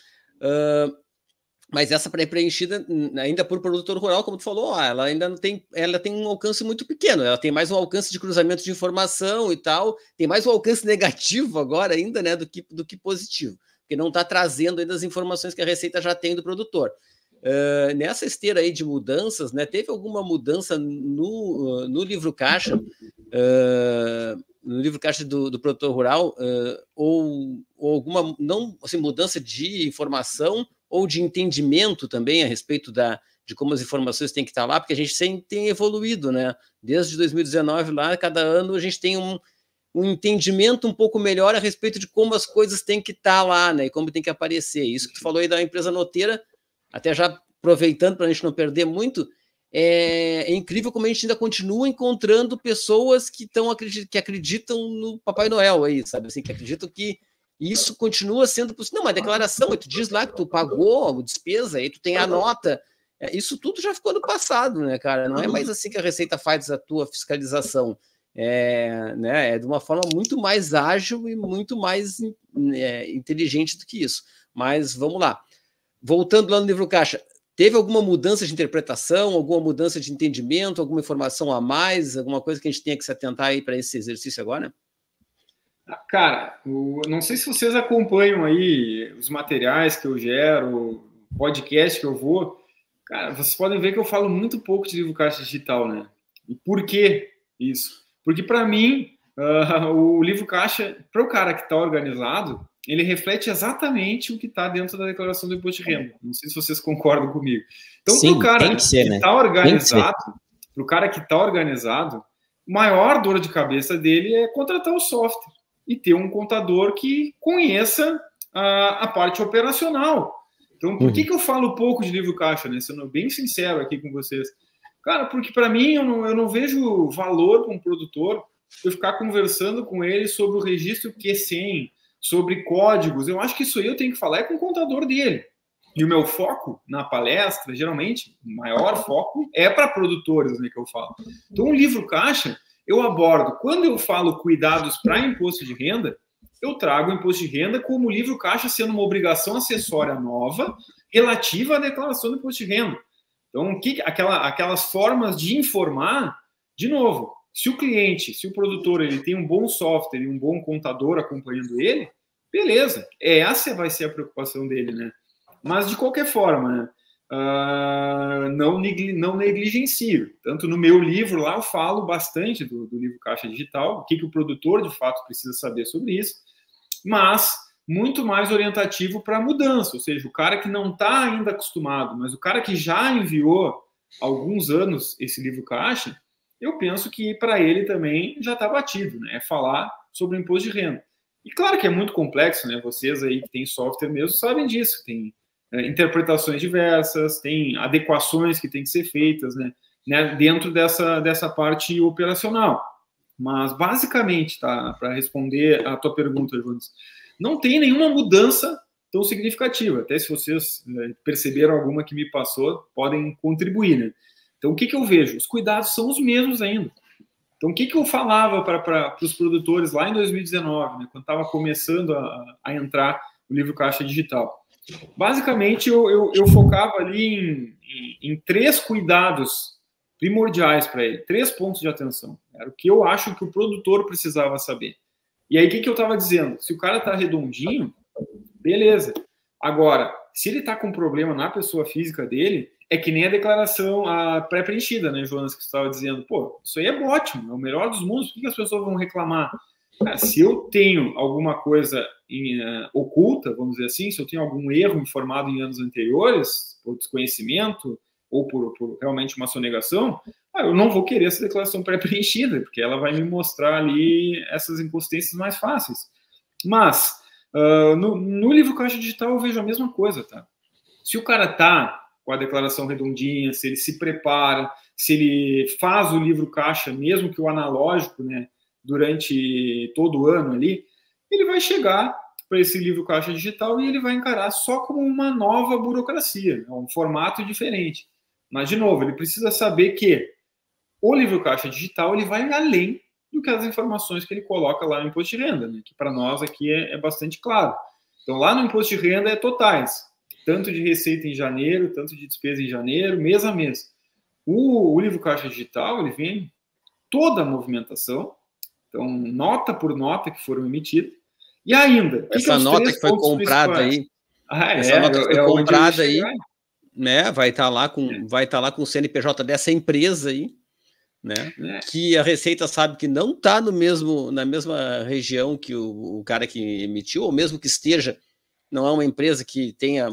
Speaker 2: Mas essa pré-preenchida, ainda por produtor rural, como tu falou, ela ainda não tem, ela tem um alcance muito pequeno, ela tem mais um alcance de cruzamento de informação e tal, tem mais um alcance negativo agora ainda, né, do que positivo, porque não está trazendo ainda as informações que a Receita já tem do produtor. Nessa esteira aí de mudanças, né, teve alguma mudança no livro caixa, no livro caixa do produtor rural, ou alguma não, assim, mudança de informação ou de entendimento também a respeito de como as informações têm que estar lá, porque a gente sempre tem evoluído, né? Desde 2019 lá, cada ano a gente tem um entendimento um pouco melhor a respeito de como as coisas têm que estar lá, né? E como tem que aparecer. Isso que tu falou aí da empresa noteira, até já aproveitando para a gente não perder muito, é incrível como a gente ainda continua encontrando pessoas que acreditam no Papai Noel aí, sabe? Assim, que acreditam que isso continua sendo possível. Não, uma declaração, tu diz lá que tu pagou a despesa, aí tu tem a nota. Isso tudo já ficou no passado, né, cara? Não é mais assim que a Receita faz a tua fiscalização. Né, é de uma forma muito mais ágil e muito mais inteligente do que isso. Mas vamos lá. Voltando lá no livro caixa, teve alguma mudança de interpretação, alguma mudança de entendimento, alguma informação a mais, alguma coisa que a gente tenha que se atentar aí para esse exercício agora?
Speaker 5: Cara, não sei se vocês acompanham aí os materiais que eu gero, o podcast que eu vou. Cara, vocês podem ver que eu falo muito pouco de livro caixa digital, né? E por que isso? Porque, para mim, o livro caixa, para o cara que está organizado, ele reflete exatamente o que está dentro da declaração do imposto de renda. Não sei se vocês concordam comigo. Então, para o cara que está organizado, para o cara que está organizado, a maior dor de cabeça dele é contratar o software e ter um contador que conheça a parte operacional. Então, por que eu falo pouco de livro caixa, né? Sendo bem sincero aqui com vocês. Cara, porque para mim eu não vejo valor para um produtor eu ficar conversando com ele sobre o registro Q100, sobre códigos. Eu acho que isso aí eu tenho que falar com o contador dele. E o meu foco na palestra, geralmente, o maior foco é para produtores, né, que eu falo. Então, o livro caixa, eu abordo. Quando eu falo cuidados para imposto de renda, eu trago o imposto de renda como livro caixa sendo uma obrigação acessória nova relativa à declaração do imposto de renda. Então, aquelas formas de informar, de novo, Se o cliente, se o produtor, ele tem um bom software e um bom contador acompanhando ele, beleza, essa vai ser a preocupação dele, né? Mas, de qualquer forma, né? Não negligencio. Tanto no meu livro lá eu falo bastante do livro Caixa Digital, o que o produtor de fato precisa saber sobre isso, mas muito mais orientativo para a mudança, ou seja, o cara que não está ainda acostumado, mas o cara que já enviou há alguns anos esse livro Caixa, eu penso que para ele também já está batido, né? É falar sobre o imposto de renda. E claro que é muito complexo, né? Vocês aí que têm software mesmo sabem disso, tem interpretações diversas, tem adequações que têm que ser feitas, né, dentro dessa parte operacional. Mas, basicamente, tá, para responder a tua pergunta, Jonas, não tem nenhuma mudança tão significativa. Até se vocês perceberam alguma que me passou, podem contribuir, né? Então, o que eu vejo? Os cuidados são os mesmos ainda. Então, o que eu falava para os produtores lá em 2019, né, quando estava começando a entrar o livro Caixa Digital? Basicamente, eu focava ali em 3 cuidados primordiais para ele, 3 pontos de atenção. Era o que eu acho que o produtor precisava saber. E aí, o que eu estava dizendo? Se o cara está redondinho, beleza. Agora, se ele está com problema na pessoa física dele, é que nem a declaração pré-preenchida, né, Jonas, que você estava dizendo. Pô, isso aí é ótimo, é o melhor dos mundos, por que as pessoas vão reclamar? Se eu tenho alguma coisa oculta, vamos dizer assim, se eu tenho algum erro informado em anos anteriores, por desconhecimento ou por realmente uma sonegação, eu não vou querer essa declaração pré-preenchida, porque ela vai me mostrar ali essas inconsistências mais fáceis. Mas, no livro Caixa Digital eu vejo a mesma coisa, tá? Se o cara tá com a declaração redondinha, se ele se prepara, se ele faz o livro Caixa, mesmo que o analógico, né, durante todo o ano ali, ele vai chegar para esse livro Caixa Digital e ele vai encarar só como uma nova burocracia, um formato diferente. Mas, de novo, ele precisa saber que o livro Caixa Digital ele vai além do que as informações que ele coloca lá no Imposto de Renda, né? Que para nós aqui é bastante claro. Então, lá no Imposto de Renda é totais, tanto de receita em janeiro, tanto de despesa em janeiro, mês a mês. O livro Caixa Digital, ele vem toda a movimentação, então, nota por nota que foram emitidas, e ainda...
Speaker 2: Essa nota que foi comprada aí, essa nota que foi comprada aí, né, vai estar lá com o CNPJ dessa empresa aí, né, que a Receita sabe que não está na mesma região que o cara que emitiu, ou mesmo que esteja, não é uma empresa que tenha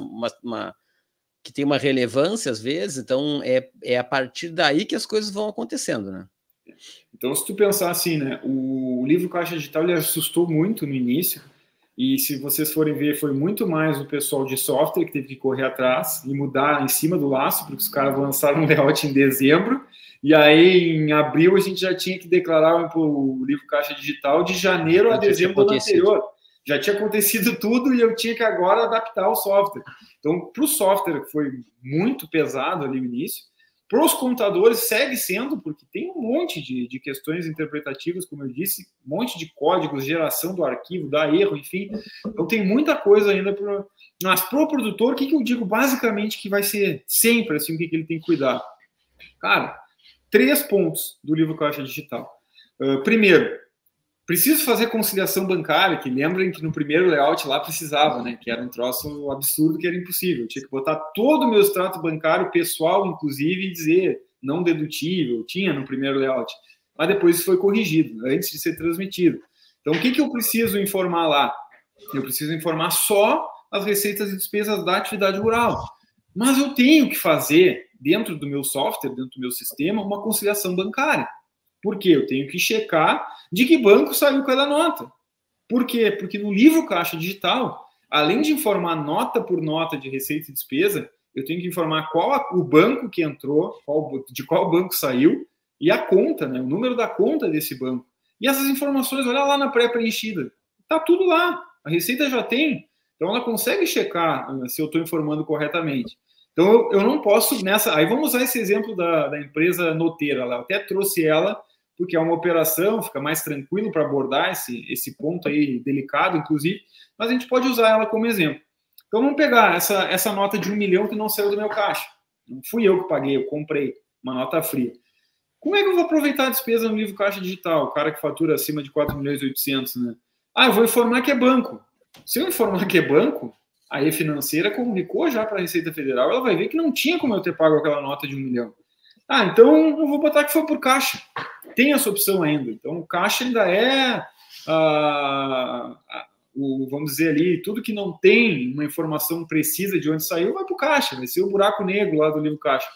Speaker 2: que tem uma relevância às vezes, então é a partir daí que as coisas vão acontecendo, né?
Speaker 5: Então, se tu pensar assim, né, o livro Caixa Digital ele assustou muito no início, e se vocês forem ver, foi muito mais o pessoal de software que teve que correr atrás e mudar em cima do laço, porque os caras lançaram um layout em dezembro, e aí em abril a gente já tinha que declarar o livro Caixa Digital de janeiro a dezembro do ano anterior. Já tinha acontecido tudo e eu tinha que agora adaptar o software. Então, para o software foi muito pesado ali no início. Para os contadores segue sendo, porque tem um monte de questões interpretativas, como eu disse, um monte de códigos, geração do arquivo, dá erro, enfim. Então tem muita coisa ainda. Mas para o produtor, o que eu digo basicamente que vai ser sempre assim, o que ele tem que cuidar? Cara, 3 pontos do livro Caixa Digital. Primeiro, preciso fazer conciliação bancária, que lembrem que no primeiro layout lá precisava, né? Que era um troço absurdo, que era impossível. Eu tinha que botar todo o meu extrato bancário pessoal, inclusive, e dizer não dedutível, tinha no primeiro layout. Mas depois isso foi corrigido, antes de ser transmitido. Então, o que eu preciso informar lá? Eu preciso informar só as receitas e despesas da atividade rural. Mas eu tenho que fazer, dentro do meu software, dentro do meu sistema, uma conciliação bancária. Por quê? Eu tenho que checar de que banco saiu cada nota. Por quê? Porque no livro Caixa Digital, além de informar nota por nota de receita e despesa, eu tenho que informar qual o banco que entrou, de qual banco saiu, e a conta, né, o número da conta desse banco. E essas informações, olha lá na pré-preenchida. Está tudo lá. A Receita já tem. Então, ela consegue checar se eu estou informando corretamente. Então, eu não posso nessa... Aí vamos usar esse exemplo da empresa noteira lá. Eu até trouxe ela porque é uma operação, fica mais tranquilo para abordar esse ponto aí delicado, inclusive, mas a gente pode usar ela como exemplo. Então, vamos pegar essa nota de 1 milhão que não saiu do meu caixa. Não fui eu que paguei, eu comprei uma nota fria. Como é que eu vou aproveitar a despesa no livro caixa digital? O cara que fatura acima de 4.800.000, né? Eu vou informar que é banco. Se eu informar que é banco, a E-Financeira comunicou já para a Receita Federal, ela vai ver que não tinha como eu ter pago aquela nota de 1 milhão. Então eu vou botar que foi por caixa. Tem essa opção ainda. Então o caixa ainda é, vamos dizer ali, tudo que não tem uma informação precisa de onde saiu, vai para o caixa. Vai ser o buraco negro lá do livro caixa.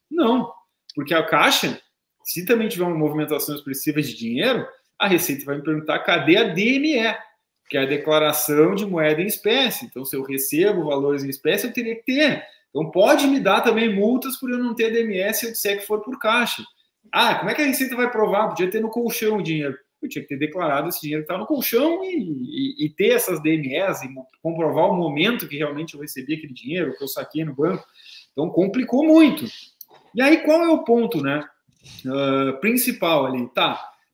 Speaker 5: Não, porque a caixa, se também tiver uma movimentação expressiva de dinheiro, a Receita vai me perguntar cadê a DME, que é a declaração de moeda em espécie. Então, se eu recebo valores em espécie, eu teria que ter. Então, pode me dar também multas por eu não ter DME se eu disser que for por caixa. Como é que a Receita vai provar? Podia ter no colchão o dinheiro. Eu tinha que ter declarado esse dinheiro que estava no colchão e ter essas DMEs e comprovar o momento que realmente eu recebi aquele dinheiro, que eu saquei no banco. Então, complicou muito. E aí, qual é o ponto, né? Principal ali?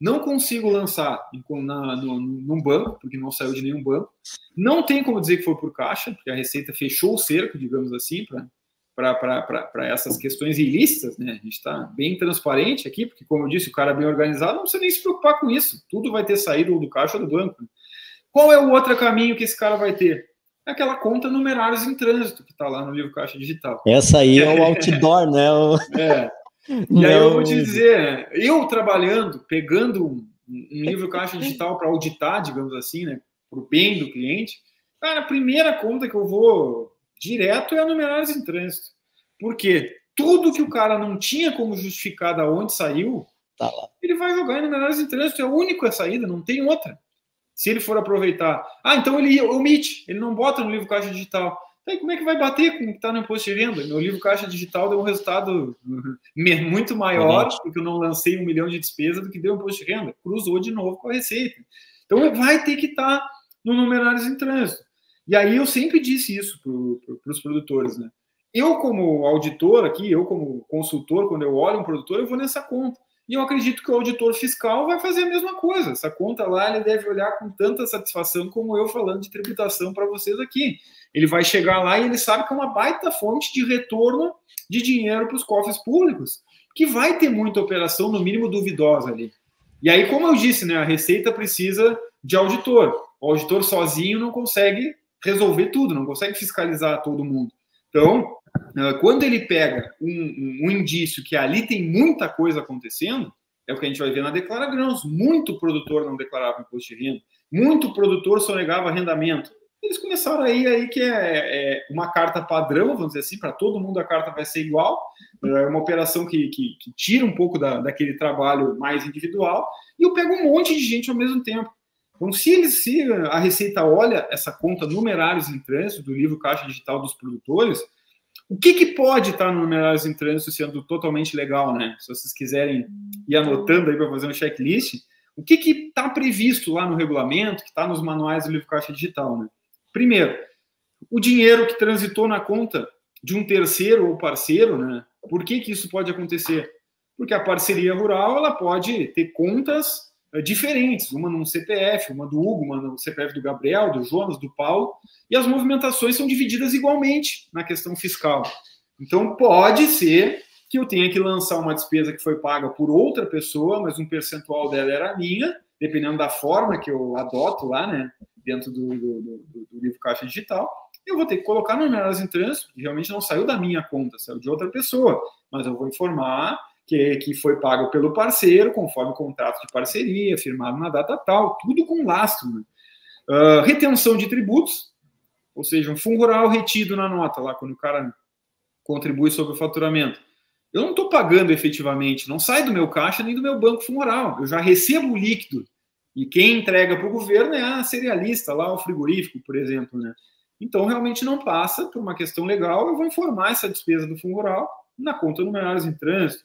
Speaker 5: Não consigo lançar num banco, porque não saiu de nenhum banco. Não tem como dizer que foi por caixa, porque a Receita fechou o cerco, digamos assim, para essas questões ilícitas, né? A gente está bem transparente aqui, porque, como eu disse, o cara é bem organizado, não precisa nem se preocupar com isso. Tudo vai ter saído do caixa ou do banco. Qual é o outro caminho que esse cara vai ter? Aquela conta numerários em trânsito, que está lá no livro Caixa Digital.
Speaker 3: Essa aí é o outdoor, né?
Speaker 5: E aí eu vou te dizer, eu trabalhando, pegando um livro Caixa Digital para auditar, digamos assim, né, para o bem do cliente, cara, a primeira conta que eu vou direto é a numerários em trânsito. Por quê? Tudo que o cara não tinha como justificar da onde saiu,
Speaker 3: tá lá.
Speaker 5: Ele vai jogar em numerários em trânsito, é a única saída, não tem outra. Se ele for aproveitar. Então ele omite, ele não bota no livro Caixa Digital. Aí como é que vai bater com o que está no imposto de renda? Meu livro Caixa Digital deu um resultado muito maior, porque eu não lancei 1 milhão de despesa do que deu o imposto de renda. Cruzou de novo com a Receita. Então vai ter que estar no numerários em trânsito. E aí eu sempre disse isso para os produtores, né? Eu, como auditor aqui, eu como consultor, quando eu olho um produtor, eu vou nessa conta. E eu acredito que o auditor fiscal vai fazer a mesma coisa. Essa conta lá, ele deve olhar com tanta satisfação como eu falando de tributação para vocês aqui. Ele vai chegar lá e ele sabe que é uma baita fonte de retorno de dinheiro para os cofres públicos, que vai ter muita operação, no mínimo duvidosa ali. E aí, como eu disse, né, a Receita precisa de auditor. O auditor sozinho não consegue resolver tudo, não consegue fiscalizar todo mundo. Então, quando ele pega um indício que ali tem muita coisa acontecendo, é o que a gente vai ver na Declara Grãos. Muito produtor não declarava imposto de renda, muito produtor sonegava arrendamento. Eles começaram aí que é uma carta padrão, vamos dizer assim, para todo mundo a carta vai ser igual, é uma operação que tira um pouco daquele trabalho mais individual, e eu pego um monte de gente ao mesmo tempo. Então, se a Receita olha essa conta numerários em trânsito do livro Caixa Digital dos Produtores, o que pode estar no numerários em trânsito sendo totalmente legal, né? Se vocês quiserem ir anotando aí para fazer um checklist, o que está previsto lá no regulamento, que está nos manuais do livro Caixa Digital, né? Primeiro, o dinheiro que transitou na conta de um terceiro ou parceiro, né? Por que isso pode acontecer? Porque a parceria rural ela pode ter contas diferentes, uma num CPF, uma do Hugo, uma no CPF do Gabriel, do Jonas, do Paulo, e as movimentações são divididas igualmente na questão fiscal. Então, pode ser que eu tenha que lançar uma despesa que foi paga por outra pessoa, mas um percentual dela era minha, dependendo da forma que eu adoto lá, né, dentro do livro Caixa Digital, eu vou ter que colocar no numerários em trânsito, que realmente não saiu da minha conta, saiu de outra pessoa, mas eu vou informar que foi pago pelo parceiro, conforme o contrato de parceria, firmado na data tal, tudo com lastro, né? Retenção de tributos, ou seja, um fundo rural retido na nota, lá quando o cara contribui sobre o faturamento. Eu não estou pagando efetivamente, não sai do meu caixa nem do meu banco fundo rural, eu já recebo o líquido, e quem entrega para o governo é a cerealista, lá o frigorífico, por exemplo, né? Então, realmente não passa por uma questão legal, eu vou informar essa despesa do fundo rural na conta numerários em trânsito.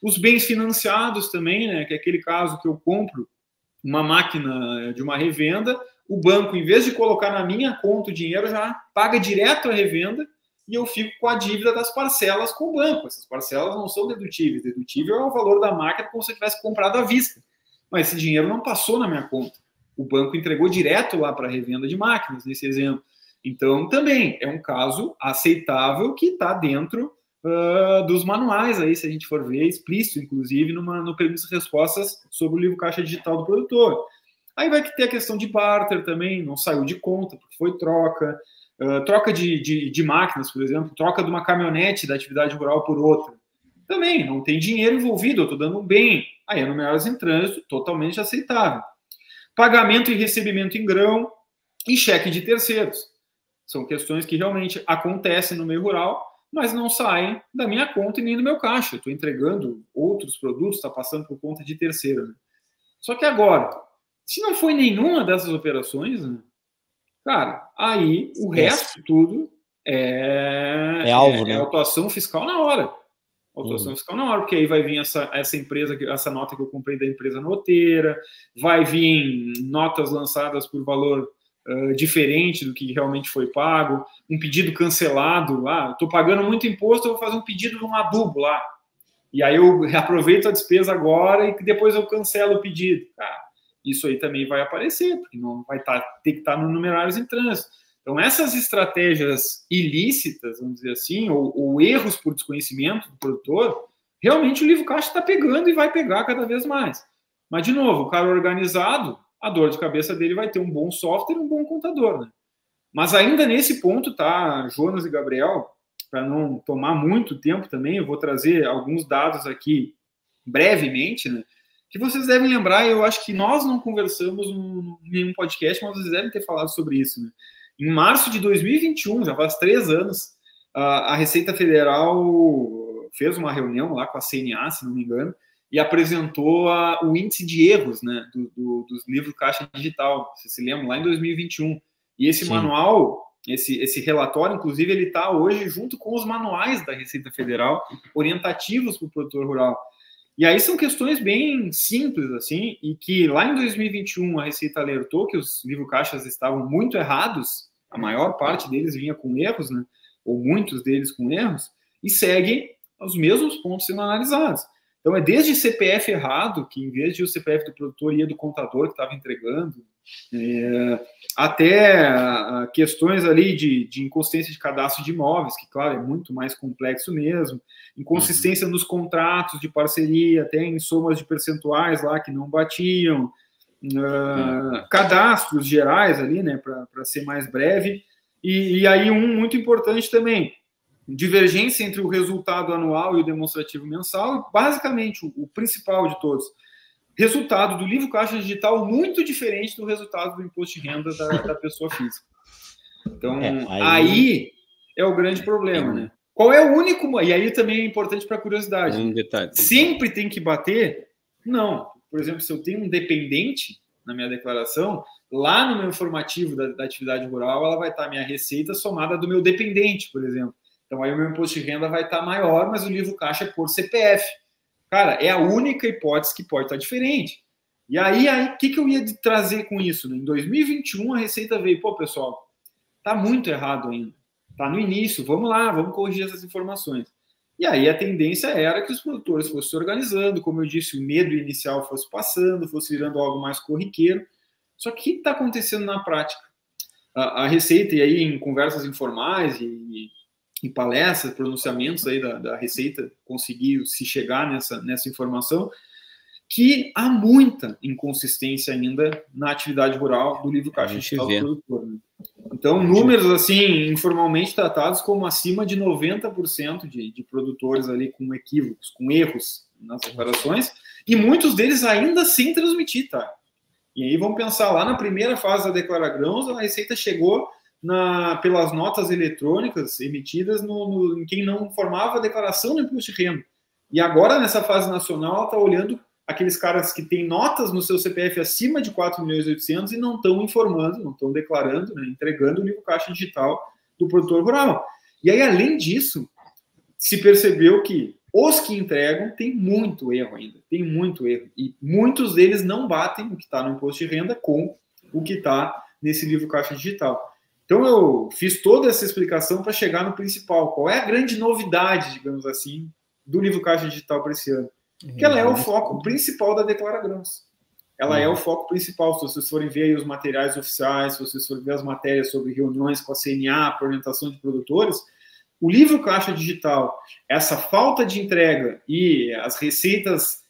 Speaker 5: Os bens financiados também, né, que é aquele caso que eu compro uma máquina de uma revenda, o banco, em vez de colocar na minha conta o dinheiro, já paga direto a revenda e eu fico com a dívida das parcelas com o banco. Essas parcelas não são dedutíveis. Dedutível é o valor da máquina como se eu tivesse comprado à vista. Mas esse dinheiro não passou na minha conta. O banco entregou direto lá para a revenda de máquinas, nesse exemplo. Então, também é um caso aceitável que está dentro dos manuais, aí, se a gente for ver, explícito, inclusive, no perguntas e respostas sobre o livro caixa digital do produtor. Aí vai ter a questão de barter também, não saiu de conta, porque foi troca, troca de máquinas, por exemplo, troca de uma caminhonete da atividade rural por outra. Também, não tem dinheiro envolvido, eu estou dando um bem. Aí é numeradas em trânsito, totalmente aceitável. Pagamento e recebimento em grão e cheque de terceiros. São questões que realmente acontecem no meio rural, mas não saem da minha conta e nem do meu caixa. Estou entregando outros produtos, está passando por conta de terceiro. Né? Só que agora, se não foi nenhuma dessas operações, né, cara, aí o resto tudo é alvo, né? Autuação fiscal na hora. Autuação fiscal na hora, porque aí vai vir essa empresa, essa nota que eu comprei da empresa noteira, vai vir notas lançadas por valor diferente do que realmente foi pago, um pedido cancelado, estou pagando muito imposto, eu vou fazer um pedido de um adubo lá, e aí eu aproveito a despesa agora e depois eu cancelo o pedido. Isso aí também vai aparecer, porque não vai ter que estar no numerários em trânsito. Então, essas estratégias ilícitas, vamos dizer assim, ou erros por desconhecimento do produtor, realmente o livro caixa está pegando e vai pegar cada vez mais. Mas, de novo, o cara organizado, a dor de cabeça dele vai ter um bom software e um bom contador, né? Mas ainda nesse ponto, tá, Jonas e Gabriel, para não tomar muito tempo também, eu vou trazer alguns dados aqui brevemente, né? Que vocês devem lembrar, eu acho que nós não conversamos em nenhum podcast, mas vocês devem ter falado sobre isso, né? Em março de 2021, já faz 3 anos, a Receita Federal fez uma reunião lá com a CNA, se não me engano, e apresentou o índice de erros, né, dos livros caixa digital, você se lembra, lá em 2021. E esse manual, esse relatório, inclusive, ele está hoje junto com os manuais da Receita Federal, orientativos para o produtor rural. E aí são questões bem simples, assim, e que lá em 2021 a Receita alertou que os livros caixas estavam muito errados, a maior parte deles vinha com erros, né, ou muitos deles com erros, e segue os mesmos pontos sendo analisados. Então, é desde CPF errado, que em vez de o CPF do produtor ia do contador que estava entregando, até questões ali de inconsistência de cadastro de imóveis, que, claro, é muito mais complexo mesmo, inconsistência nos contratos de parceria, até em somas de percentuais lá que não batiam, cadastros gerais ali, né, para ser mais breve, e aí um muito importante também, divergência entre o resultado anual e o demonstrativo mensal, basicamente o principal de todos, resultado do livro caixa digital muito diferente do resultado do imposto de renda da pessoa física. Então, aí é o grande problema, né? Qual é o único... E aí também é importante para curiosidade. Sempre tem que bater? Não. Por exemplo, se eu tenho um dependente na minha declaração, lá no meu informativo da atividade rural, ela vai estar a minha receita somada do meu dependente, por exemplo. Então, aí o meu imposto de renda vai estar maior, mas o livro caixa é por CPF. Cara, é a única hipótese que pode estar diferente. E aí o que eu ia trazer com isso? Né? Em 2021, a Receita veio, pessoal, tá muito errado ainda. Tá no início, vamos lá, vamos corrigir essas informações. E aí a tendência era que os produtores fossem se organizando, como eu disse, o medo inicial fosse passando, fosse virando algo mais corriqueiro. Só que o que está acontecendo na prática? A Receita, e aí em conversas informais e em palestras, pronunciamentos aí da Receita, conseguiu se chegar nessa informação, que há muita inconsistência ainda na atividade rural do livro caixa digital do produtor. Né? Então, números, assim, informalmente tratados como acima de 90% de produtores ali com equívocos, com erros nas operações, e muitos deles ainda sem transmitir, tá? E aí vamos pensar, lá na primeira fase da Declara Grãos, a Receita chegou pelas notas eletrônicas emitidas em quem não formava a declaração do imposto de renda. E agora, nessa fase nacional, ela está olhando aqueles caras que têm notas no seu CPF acima de 4.800.000 e não estão informando, não estão declarando, né, entregando o livro caixa digital do produtor rural. E aí, além disso, se percebeu que os que entregam têm muito erro ainda, tem muito erro. E muitos deles não batem o que está no imposto de renda com o que está nesse livro caixa digital. Então, eu fiz toda essa explicação para chegar no principal. Qual é a grande novidade, digamos assim, do livro caixa digital para esse ano? Que ela é o foco principal da Declara Grãos. Ela é o foco principal. Se vocês forem ver aí os materiais oficiais, se vocês forem ver as matérias sobre reuniões com a CNA, para orientação de produtores, o livro caixa digital, essa falta de entrega e as receitas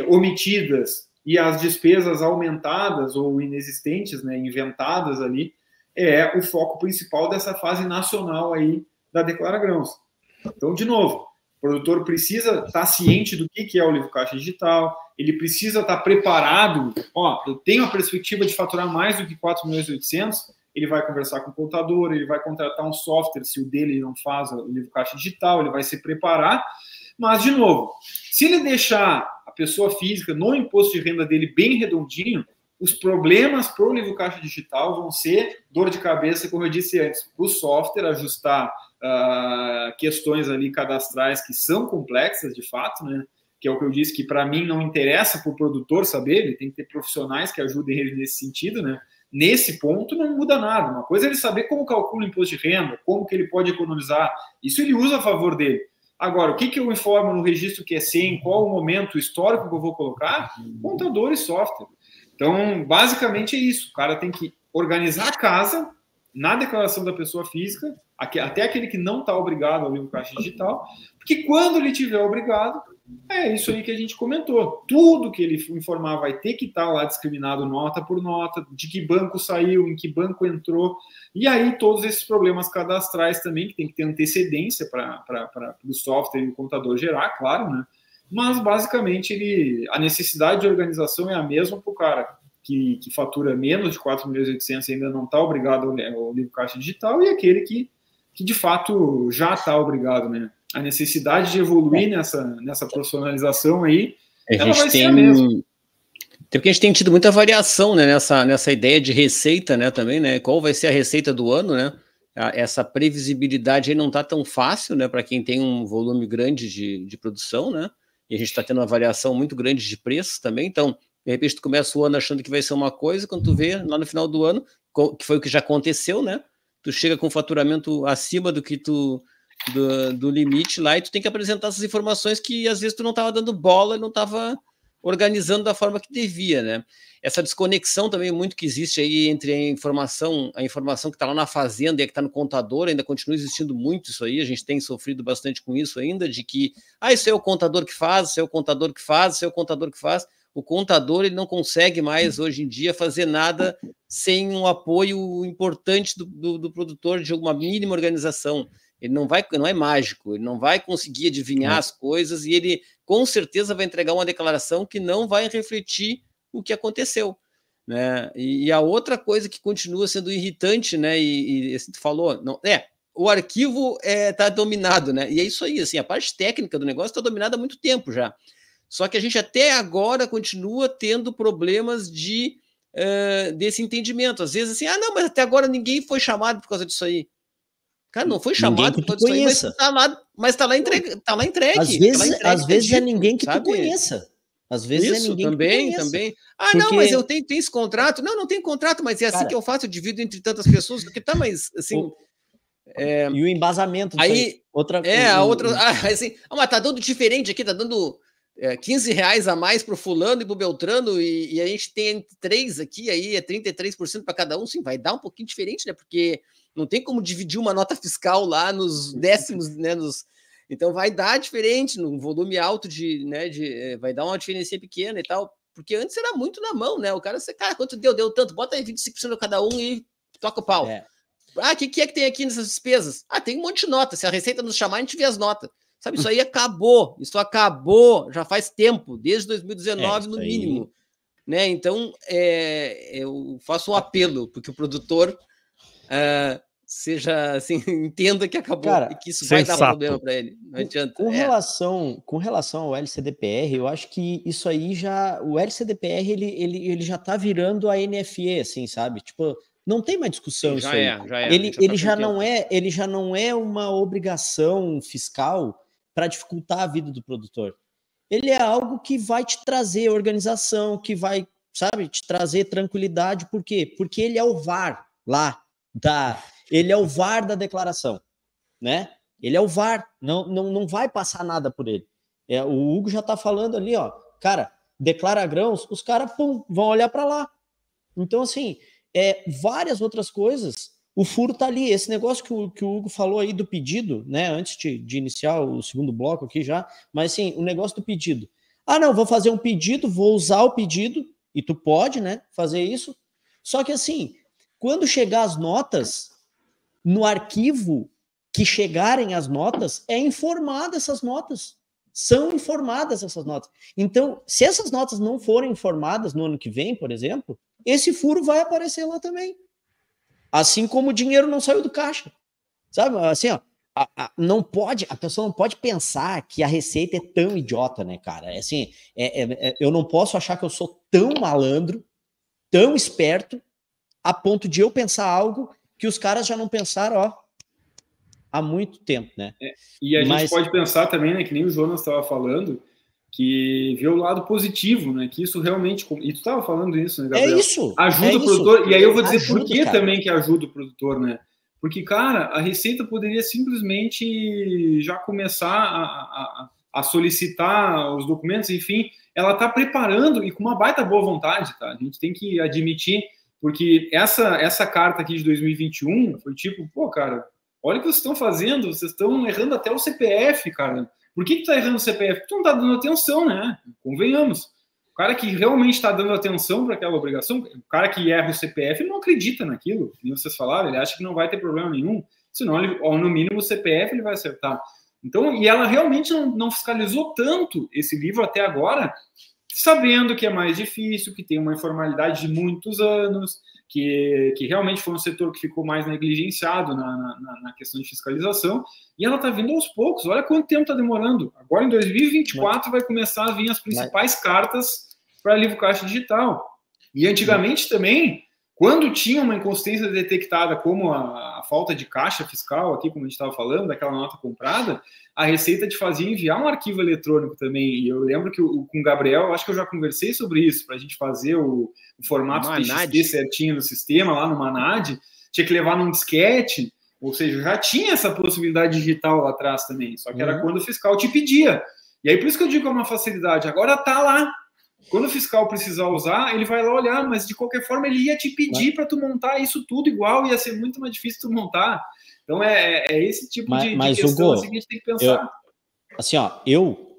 Speaker 5: omitidas e as despesas aumentadas ou inexistentes, né, inventadas ali, é o foco principal dessa fase nacional aí da Declara Grãos. Então, de novo, o produtor precisa estar ciente do que é o livro caixa digital, ele precisa estar preparado. Eu tenho a perspectiva de faturar mais do que 4.800.000, ele vai conversar com o contador, ele vai contratar um software, se o dele não faz o livro caixa digital, ele vai se preparar. Mas, de novo, se ele deixar a pessoa física no imposto de renda dele bem redondinho, os problemas para o livro caixa digital vão ser dor de cabeça, como eu disse antes, para o software ajustar questões ali cadastrais que são complexas, de fato, né? Que é o que eu disse, que para mim não interessa para o produtor saber, ele tem que ter profissionais que ajudem ele nesse sentido, né? Nesse ponto não muda nada. Uma coisa é ele saber como calcula o imposto de renda, como que ele pode economizar, isso ele usa a favor dele. Agora, o que eu informo no registro QC, qual o momento histórico que eu vou colocar? Contador e software. Então, basicamente é isso. O cara tem que organizar a casa na declaração da pessoa física, até aquele que não está obrigado ao livro caixa digital, porque quando ele tiver obrigado, é isso aí que a gente comentou. Tudo que ele informar vai ter que estar lá discriminado nota por nota, de que banco saiu, em que banco entrou, e aí todos esses problemas cadastrais também, que tem que ter antecedência para o software e o contador gerar, claro, né? Mas, basicamente, a necessidade de organização é a mesma para o cara que fatura menos de 4.800.000 ainda não está obrigado ao livro caixa digital, e aquele que de fato já está obrigado, né? A necessidade de evoluir nessa profissionalização aí, ela vai ser a mesma.
Speaker 2: Porque a gente tem tido muita variação, né, nessa ideia de receita, né, também, né? Qual vai ser a receita do ano, né? Essa previsibilidade aí não está tão fácil, né, para quem tem um volume grande de produção, né? E a gente está tendo uma variação muito grande de preços também, então, de repente, tu começa o ano achando que vai ser uma coisa, quando tu vê lá no final do ano, que foi o que já aconteceu, né? Tu chega com faturamento acima do que do limite lá, e tu tem que apresentar essas informações que às vezes tu não estava dando bola e não estava organizando da forma que devia, né? Essa desconexão também muito que existe aí entre a informação que está lá na fazenda e a que está no contador, ainda continua existindo muito isso aí, a gente tem sofrido bastante com isso ainda, de que, isso é o contador que faz, isso é o contador que faz, isso é o contador que faz. O contador ele não consegue mais, hoje em dia, fazer nada sem um apoio importante do produtor de uma mínima organização. Ele não é mágico, ele não vai conseguir adivinhar as coisas e ele, com certeza, vai entregar uma declaração que não vai refletir o que aconteceu, né? E a outra coisa que continua sendo irritante, né? E tu falou, o arquivo está dominado, né? E é isso aí, assim, a parte técnica do negócio está dominada há muito tempo já. Só que a gente até agora continua tendo problemas desse entendimento. Às vezes assim, mas até agora ninguém foi chamado por causa disso aí. Cara, não foi chamado por causa disso aí, mas tá lá entregue.
Speaker 3: Às vezes é ninguém que tu conheça. Às vezes
Speaker 2: isso,
Speaker 3: é ninguém
Speaker 2: também,
Speaker 3: que tu
Speaker 2: também. Não, mas eu tenho esse contrato. Não tem contrato, mas é assim que eu faço, eu divido entre tantas pessoas. Mas assim...
Speaker 3: E o embasamento
Speaker 2: aí, assim, mas tá dando diferente aqui, tá dando... R$15 a mais para o fulano e para o Beltrano, e a gente tem 3 aqui, aí é 33% para cada um, sim, vai dar um pouquinho diferente, né? Porque não tem como dividir uma nota fiscal lá nos décimos, né? Então vai dar diferente, num volume alto vai dar uma diferença pequena e tal, porque antes era muito na mão, né? O cara, quanto deu tanto, bota aí 25% para cada um e toca o pau. O que é que tem aqui nessas despesas? Tem um monte de nota, se a Receita nos chamar, a gente vê as notas. Sabe, isso aí acabou, já faz tempo, desde 2019 no mínimo, né? Então, eu faço um apelo para que o produtor entenda que acabou, e que isso vai dar problema para ele, não adianta.
Speaker 3: Com relação ao LCDPR, eu acho que isso aí o LCDPR, ele já tá virando a NFE, assim, sabe? Tipo, não tem mais discussão isso aí. Ele já não é uma obrigação fiscal para dificultar a vida do produtor. Ele é algo que vai te trazer organização, que vai, te trazer tranquilidade. Por quê? Porque ele é o VAR lá, ele é o VAR da declaração, né? Ele é o VAR, não vai passar nada por ele. O Hugo já está falando ali, cara, declara grãos, os caras, vão olhar para lá. Então, assim, várias outras coisas O furo está ali. Esse negócio que o Hugo falou aí do pedido, né? Antes de iniciar o segundo bloco aqui já, mas sim, o negócio do pedido. Ah, não, vou fazer um pedido, vou usar o pedido, e tu pode, né, fazer isso. Só que assim, quando chegar as notas, no arquivo que chegarem as notas, é informada essas notas. São informadas essas notas. Então, se essas notas não forem informadas no ano que vem, por exemplo, esse furo vai aparecer lá também. Assim como o dinheiro não saiu do caixa. Sabe? Assim, ó, a pessoa não pode pensar que a Receita é tão idiota, né, cara? Assim, eu não posso achar que eu sou tão malandro, tão esperto, a ponto de eu pensar algo que os caras já não pensaram, ó, há muito tempo, né?
Speaker 5: E a gente pode pensar também, né, que nem o Jonas estava falando, que vê o lado positivo, né? Que isso realmente... E tu estava falando isso, né, Gabriel?
Speaker 3: É isso.
Speaker 5: Ajuda o produtor. E aí eu vou dizer por que também que ajuda o produtor, né? Porque, cara, a Receita poderia simplesmente já começar a solicitar os documentos, enfim, ela está preparando e com uma baita boa vontade, tá? A gente tem que admitir, porque essa carta aqui de 2021 foi tipo, pô, cara, olha o que vocês estão fazendo, vocês estão errando até o CPF, cara. Por que tu tá errando o CPF? Porque tu não tá dando atenção, né? Convenhamos. O cara que realmente está dando atenção para aquela obrigação, o cara que erra o CPF, ele não acredita naquilo, como vocês falaram, ele acha que não vai ter problema nenhum, senão, ele, ou no mínimo, o CPF ele vai acertar. Então, e ela realmente não fiscalizou tanto esse livro até agora, sabendo que é mais difícil, que tem uma informalidade de muitos anos, que realmente foi um setor que ficou mais negligenciado na questão de fiscalização, e ela está vindo aos poucos. Olha quanto tempo está demorando. Agora, em 2024, vai começar a vir as principais cartas para livro caixa digital. E antigamente também, quando tinha uma inconsistência detectada, como a falta de caixa fiscal, aqui como a gente estava falando, daquela nota comprada, a Receita te fazia enviar um arquivo eletrônico também. E eu lembro que com o Gabriel, acho que eu já conversei sobre isso, para a gente fazer o formato TXT certinho no sistema, lá no Manad, tinha que levar num disquete, ou seja, já tinha essa possibilidade digital lá atrás também, só que era quando o fiscal te pedia. E aí por isso que eu digo que é uma facilidade. Agora tá lá. Quando o fiscal precisar usar, ele vai lá olhar, mas de qualquer forma ele ia te pedir para tu montar isso tudo igual, ia ser muito mais difícil tu montar. Então é esse tipo de questão assim, que a gente tem que pensar.
Speaker 3: Assim, ó, eu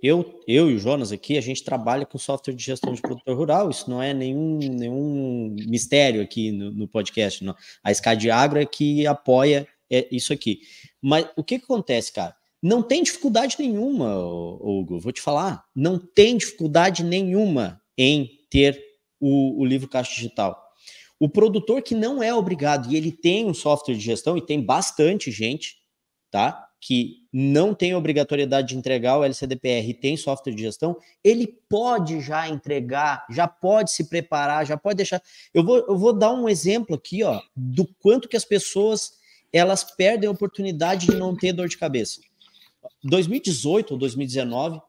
Speaker 3: e o Jonas aqui, a gente trabalha com software de gestão de produtor rural, isso não é nenhum mistério aqui no podcast. Não. A SCAD Agro é que apoia isso aqui. Mas o que acontece, cara? Não tem dificuldade nenhuma, Hugo, vou te falar, não tem dificuldade nenhuma em ter o livro caixa digital. O produtor que não é obrigado, e ele tem um software de gestão, e tem bastante gente, tá, que não tem obrigatoriedade de entregar o LCDPR e tem software de gestão, ele pode já entregar, já pode se preparar, já pode deixar... Eu vou dar um exemplo aqui, ó, do quanto que as pessoas, elas perdem a oportunidade de não ter dor de cabeça. 2018 ou 2019,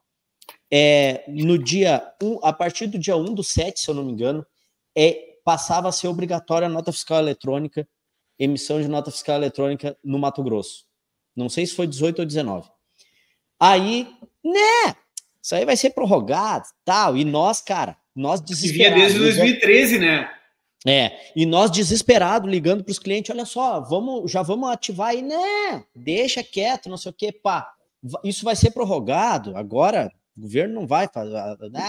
Speaker 3: no dia 1, a partir do dia 1/7, se eu não me engano, passava a ser obrigatória a nota fiscal eletrônica, emissão de nota fiscal eletrônica no Mato Grosso. Não sei se foi 18 ou 19. Aí, né, isso aí vai ser prorrogado, tal, e nós, cara, nós desesperados.
Speaker 5: Desde 2013, né?
Speaker 3: E nós desesperados, ligando para os clientes, olha só, já vamos ativar aí, né, deixa quieto, não sei o que, pá, isso vai ser prorrogado, agora o governo não vai fazer,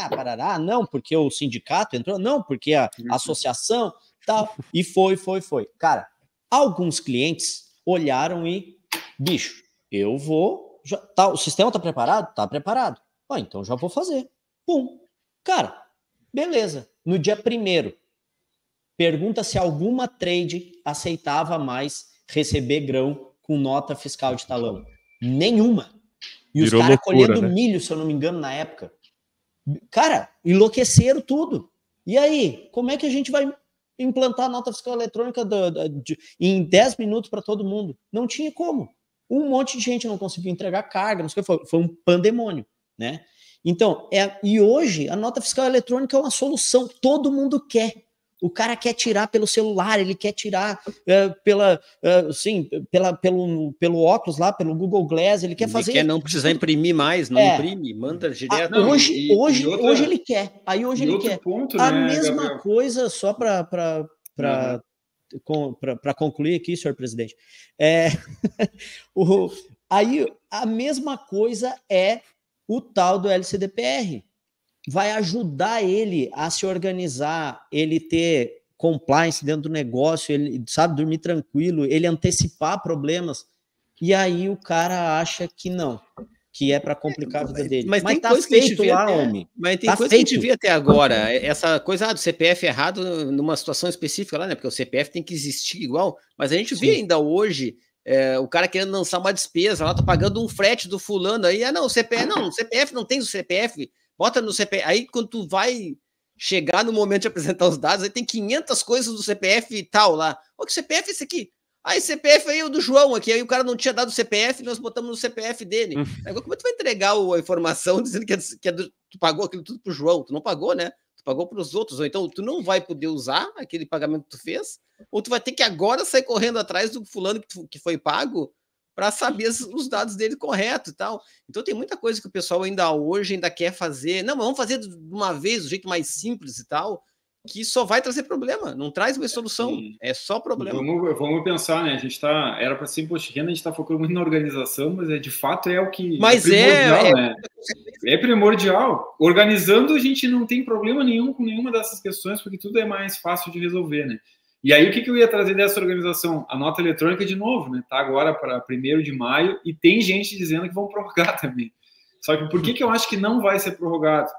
Speaker 3: parará, não, porque o sindicato entrou, não, porque a associação, tal, e foi. Cara, alguns clientes olharam e, bicho, eu vou, o sistema tá preparado? Tá preparado. Então já vou fazer. Pum. Cara, beleza. No dia 1º, pergunta se alguma trade aceitava mais receber grão com nota fiscal de talão. Nenhuma. E os caras colhendo milho, se eu não me engano, na época. Cara, enlouqueceram tudo. E aí, como é que a gente vai implantar a nota fiscal eletrônica em 10 minutos para todo mundo? Não tinha como. Um monte de gente não conseguiu entregar carga, não sei o que, foi um pandemônio, né? Então, e hoje a nota fiscal eletrônica é uma solução, todo mundo quer. O cara quer tirar pelo celular, ele quer tirar pelo óculos lá, pelo Google Glass, ele quer fazer...
Speaker 2: Ele quer não precisar imprimir mais, não imprime, manda direto.
Speaker 3: Hoje ele quer, aí hoje ele quer.
Speaker 5: Ponto,
Speaker 3: a
Speaker 5: né,
Speaker 3: mesma
Speaker 5: Gabriel?
Speaker 3: coisa, só para para concluir aqui, senhor presidente, aí a mesma coisa é o tal do LCDPR. Vai ajudar ele a se organizar, ele ter compliance dentro do negócio, ele sabe dormir tranquilo, ele antecipar problemas. E aí o cara acha que não, que é para complicar a vida dele.
Speaker 2: Mas
Speaker 3: tá feito lá, homem.
Speaker 2: Mas tem coisa que a gente via até agora. Essa coisa do CPF errado numa situação específica lá, né? Porque o CPF tem que existir igual. Mas a gente vê ainda hoje o cara querendo lançar uma despesa lá, tá pagando um frete do fulano aí. O CPF não tem o CPF. Bota no CPF. Aí quando tu vai chegar no momento de apresentar os dados, aí tem 500 coisas do CPF e tal lá. Que CPF é esse aqui? Esse CPF aí é o do João aqui, aí o cara não tinha dado o CPF, nós botamos no CPF dele. Agora, como é que tu vai entregar a informação dizendo que tu pagou aquilo tudo pro João? Tu não pagou, né? Tu pagou para os outros, ou então tu não vai poder usar aquele pagamento que tu fez, ou tu vai ter que agora sair correndo atrás do fulano que foi pago para saber os dados dele correto e tal. Então tem muita coisa que o pessoal hoje quer fazer. Não, mas vamos fazer de uma vez, do jeito mais simples e tal, que só vai trazer problema, não traz uma solução, é só problema.
Speaker 5: Vamos pensar, né? A gente era para ser imposto de renda, a gente está focando muito na organização, mas de fato é o que
Speaker 2: mas
Speaker 5: primordial, né? É primordial. Organizando, a gente não tem problema nenhum com nenhuma dessas questões, porque tudo é mais fácil de resolver, né? E aí, o que eu ia trazer dessa organização? A nota eletrônica, de novo, né? Tá agora para 1º de maio, e tem gente dizendo que vão prorrogar também. Só que por que eu acho que não vai ser prorrogado?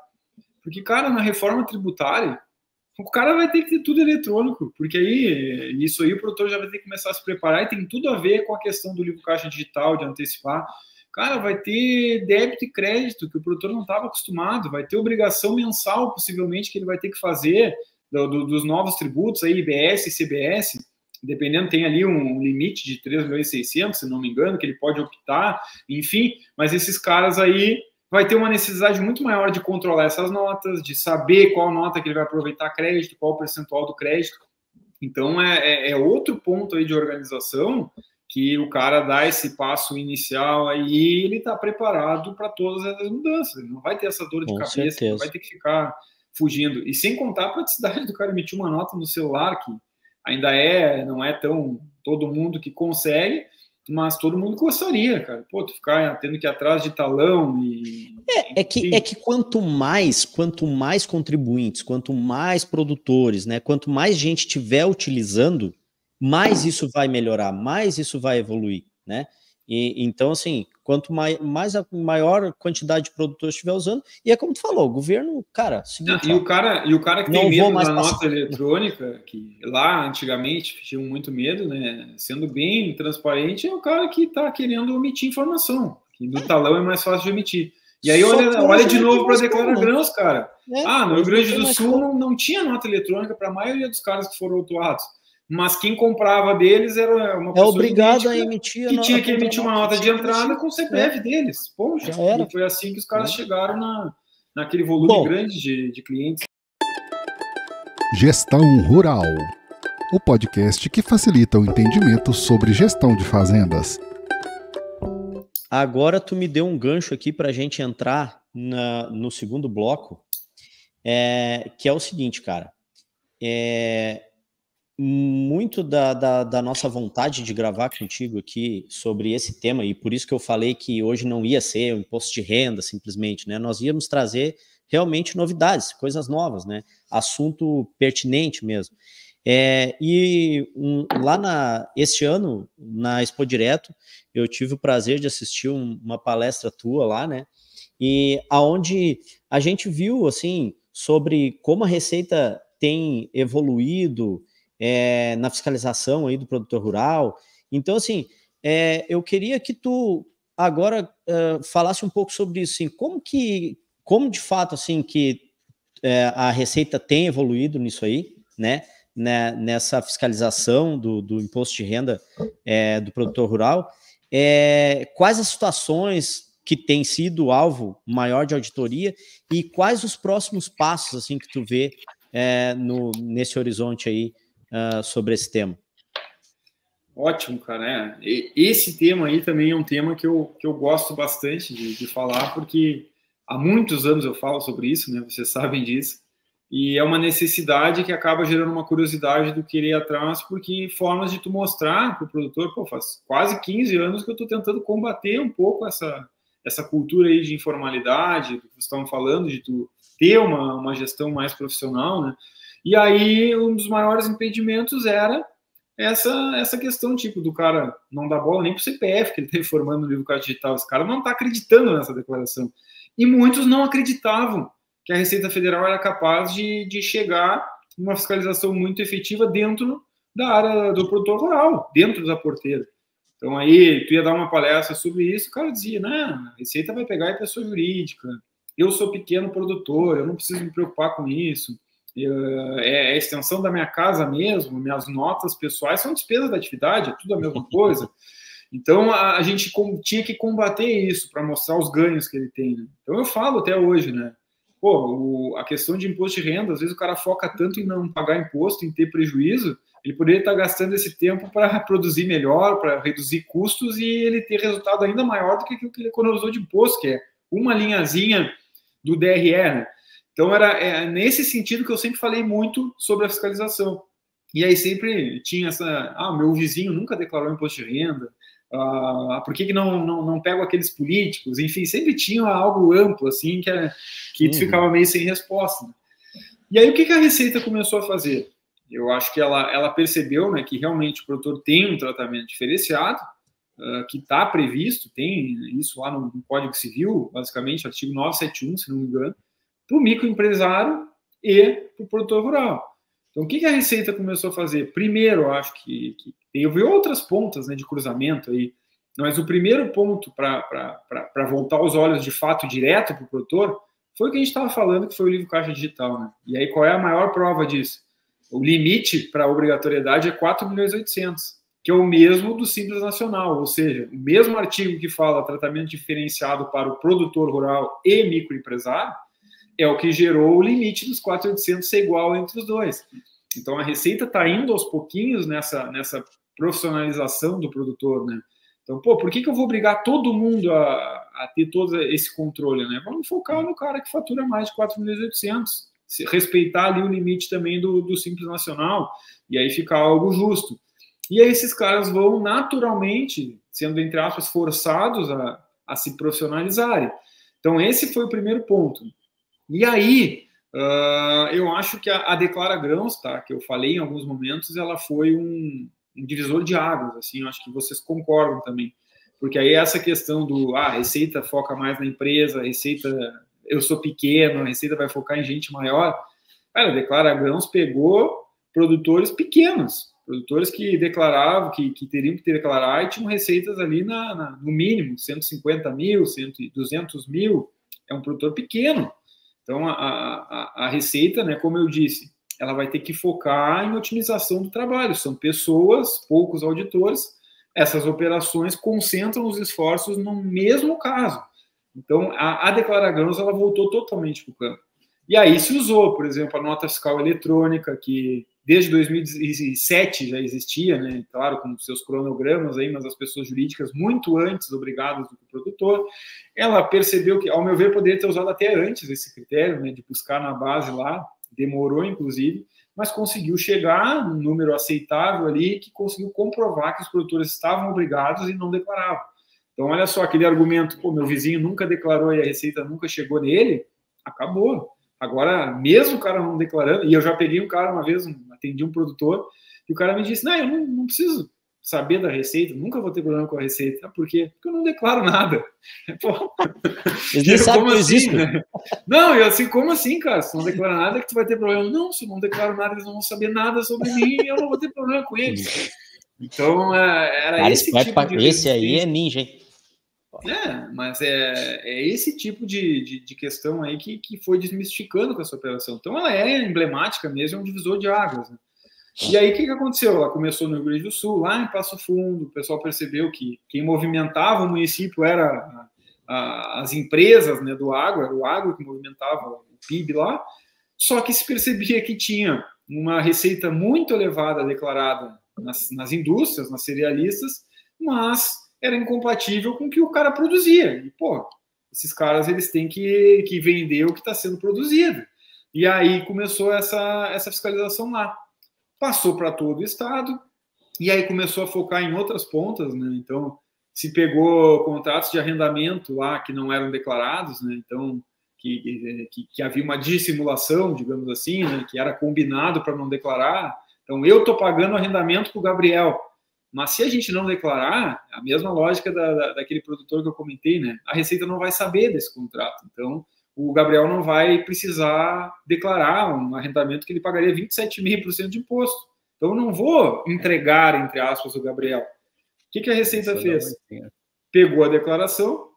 Speaker 5: Porque, cara, na reforma tributária, o cara vai ter que ter tudo eletrônico, porque aí, isso aí o produtor já vai ter que começar a se preparar e tem tudo a ver com a questão do livro caixa digital, de antecipar. Cara, vai ter débito e crédito, que o produtor não estava acostumado, vai ter obrigação mensal, possivelmente, que ele vai ter que fazer dos novos tributos, aí, IBS e CBS, dependendo, tem ali um limite de 3.600.000, se não me engano, que ele pode optar, enfim, mas esses caras aí vai ter uma necessidade muito maior de controlar essas notas, de saber qual nota que ele vai aproveitar crédito, qual o percentual do crédito. Então, é outro ponto aí de organização que o cara dá esse passo inicial aí, ele está preparado para todas as mudanças. Ele não vai ter essa dor de cabeça, não vai ter que ficar fugindo. E sem contar a praticidade do cara emitir uma nota no celular, que ainda não é tão todo mundo que consegue, mas todo mundo gostaria, cara. Pô, tu ficar tendo que ir atrás de talão e...
Speaker 3: É que quanto mais contribuintes, quanto mais produtores, né, quanto mais gente estiver utilizando, mais isso vai melhorar, mais isso vai evoluir, né? E, então, assim, quanto mais a maior quantidade de produtores estiver usando, e é como tu falou, o governo, cara... Seguinte,
Speaker 5: e o cara que tem medo da nota eletrônica, que lá antigamente tinham muito medo, né? Sendo bem transparente, é o cara que está querendo omitir informação, que no talão é mais fácil de omitir. E aí olha de novo para declarar grãos, cara. No Rio Grande do Sul não tinha nota eletrônica para a maioria dos caras que foram autuados. Mas quem comprava deles era uma pessoa
Speaker 3: obrigado a emitir
Speaker 5: que tinha que emitir uma nota de entrada com o CPF deles. Poxa, e foi assim que os caras chegaram naquele volume grande de clientes.
Speaker 4: Gestão Rural, o podcast que facilita o entendimento sobre gestão de fazendas.
Speaker 3: Agora tu me deu um gancho aqui para a gente entrar no segundo bloco, que é o seguinte, cara. Muito da nossa vontade de gravar contigo aqui sobre esse tema, e por isso que eu falei que hoje não ia ser um imposto de renda, simplesmente, né? Nós íamos trazer realmente novidades, coisas novas, né? Assunto pertinente mesmo. Este ano, na Expo Direto, eu tive o prazer de assistir uma palestra tua lá, né? E aonde a gente viu, assim, sobre como a Receita tem evoluído na fiscalização aí do produtor rural. Então, assim, eu queria que tu agora falasse um pouco sobre isso, assim, como de fato, assim, que a Receita tem evoluído nisso aí, né, nessa fiscalização do imposto de renda do produtor rural, quais as situações que tem sido alvo maior de auditoria e quais os próximos passos, assim, que tu vê nesse horizonte aí, sobre esse tema.
Speaker 5: Ótimo, cara. Esse tema aí também é um tema que eu gosto bastante de falar, porque há muitos anos eu falo sobre isso, né? Vocês sabem disso. E é uma necessidade que acaba gerando uma curiosidade do querer ir atrás, porque formas de tu mostrar para o produtor, pô, faz quase 15 anos que eu estou tentando combater um pouco essa cultura aí de informalidade, do que vocês estavam falando, de tu ter uma gestão mais profissional, né? E aí um dos maiores impedimentos era essa questão, tipo, do cara não dar bola nem pro CPF, que ele está informando no livro Caixa Digital. Esse cara não está acreditando nessa declaração. E muitos não acreditavam que a Receita Federal era capaz de chegar numa fiscalização muito efetiva dentro da área do produtor rural, dentro da porteira. Então, aí, tu ia dar uma palestra sobre isso, o cara dizia, né, a Receita vai pegar a pessoa jurídica, eu sou pequeno produtor, eu não preciso me preocupar com isso, é a extensão da minha casa mesmo, minhas notas pessoais são despesas da atividade, é tudo a mesma coisa. Então, a gente tinha que combater isso para mostrar os ganhos que ele tem, né? Então, eu falo até hoje, né, pô, a questão de imposto de renda, às vezes o cara foca tanto em não pagar imposto, em ter prejuízo, ele poderia estar gastando esse tempo para produzir melhor, para reduzir custos e ele ter resultado ainda maior do que aquilo que ele economizou de imposto, que é uma linhazinha do DRE, né? Então, era nesse sentido que eu sempre falei muito sobre a fiscalização. E aí sempre tinha meu vizinho nunca declarou imposto de renda, por que não pego aqueles políticos? Enfim, sempre tinha algo amplo, assim, que ficava meio sem resposta. Né? E aí, o que a Receita começou a fazer? Eu acho que ela percebeu, né, que realmente o produtor tem um tratamento diferenciado, que está previsto, tem isso lá no Código Civil, basicamente, artigo 971, se não me engano, para o microempresário e para o produtor rural. Então, o que a Receita começou a fazer? Primeiro, eu acho que houve outras pontas, né, de cruzamento aí, mas o primeiro ponto para voltar os olhos de fato direto para o produtor foi o que a gente estava falando, que foi o livro Caixa Digital. Né? E aí, qual é a maior prova disso? O limite para a obrigatoriedade é 4.800.000, que é o mesmo do Simples Nacional, ou seja, o mesmo artigo que fala tratamento diferenciado para o produtor rural e microempresário, é o que gerou o limite dos 4.800 ser igual entre os dois. Então, a Receita está indo aos pouquinhos nessa profissionalização do produtor, né? Então, por que eu vou obrigar todo mundo a ter todo esse controle, né? Vamos focar no cara que fatura mais de 4.800.000, respeitar ali o limite também do Simples Nacional, e aí ficar algo justo. E aí esses caras vão naturalmente, sendo, entre aspas, forçados a se profissionalizarem. Então, esse foi o primeiro ponto. E aí, eu acho que a Declara Grãos, tá, que eu falei em alguns momentos, ela foi um divisor de águas, assim, eu acho que vocês concordam também. Porque aí essa questão a Receita foca mais na empresa, a Receita, eu sou pequeno, a Receita vai focar em gente maior. Cara, a Declara Grãos pegou produtores pequenos, produtores que declaravam, que teriam que declarar e tinham receitas ali no mínimo, 150.000, 200.000, é um produtor pequeno. Então, a Receita, né, como eu disse, ela vai ter que focar em otimização do trabalho. São pessoas, poucos auditores, essas operações concentram os esforços no mesmo caso. Então, a Declara Grãos, ela voltou totalmente para o campo. E aí se usou, por exemplo, a nota fiscal eletrônica, que desde 2007 já existia, né, claro, com seus cronogramas aí, mas as pessoas jurídicas muito antes obrigadas do que o produtor. Ela percebeu que, ao meu ver, poderia ter usado até antes esse critério, né, de buscar na base lá, demorou inclusive, mas conseguiu chegar num número aceitável ali, que conseguiu comprovar que os produtores estavam obrigados e não declaravam. Então, olha só, aquele argumento, meu vizinho nunca declarou e a Receita nunca chegou nele, acabou. Agora, mesmo o cara não declarando, e eu já peguei um cara uma vez, atendi um produtor, e o cara me disse, eu não preciso saber da Receita, nunca vou ter problema com a Receita. Por quê? Porque eu não declaro nada. Pô,
Speaker 3: eles sabem que existe.
Speaker 5: Né? Não, eu assim, como assim, cara? Se não declara nada, que tu vai ter problema. Não, se eu não declaro nada, eles não vão saber nada sobre mim e eu não vou ter problema com eles. Então, era cara, esse tipo de...
Speaker 3: Esse aí é ninja, hein?
Speaker 5: Mas é esse tipo de questão aí que foi desmistificando com essa operação. Então, ela é emblemática mesmo, é um divisor de águas, né? E aí, o que aconteceu? Ela começou no Rio Grande do Sul, lá em Passo Fundo, o pessoal percebeu que quem movimentava o município era as empresas, né, do agro, era o agro que movimentava o PIB lá, só que se percebia que tinha uma receita muito elevada declarada nas indústrias, nas cerealistas, mas era incompatível com o que o cara produzia. E, esses caras eles têm que vender o que está sendo produzido. E aí começou essa fiscalização lá. Passou para todo o estado, e aí começou a focar em outras pontas, né? Então, se pegou contratos de arrendamento lá que não eram declarados, né? Então, que havia uma dissimulação, digamos assim, né? Que era combinado para não declarar. Então, eu estou pagando arrendamento para o Gabriel, mas se a gente não declarar, a mesma lógica daquele produtor que eu comentei, né? A Receita não vai saber desse contrato. Então, o Gabriel não vai precisar declarar um arrendamento que ele pagaria 27,5% de imposto. Então, eu não vou entregar, entre aspas, o Gabriel. O que a Receita fez? Pegou a declaração,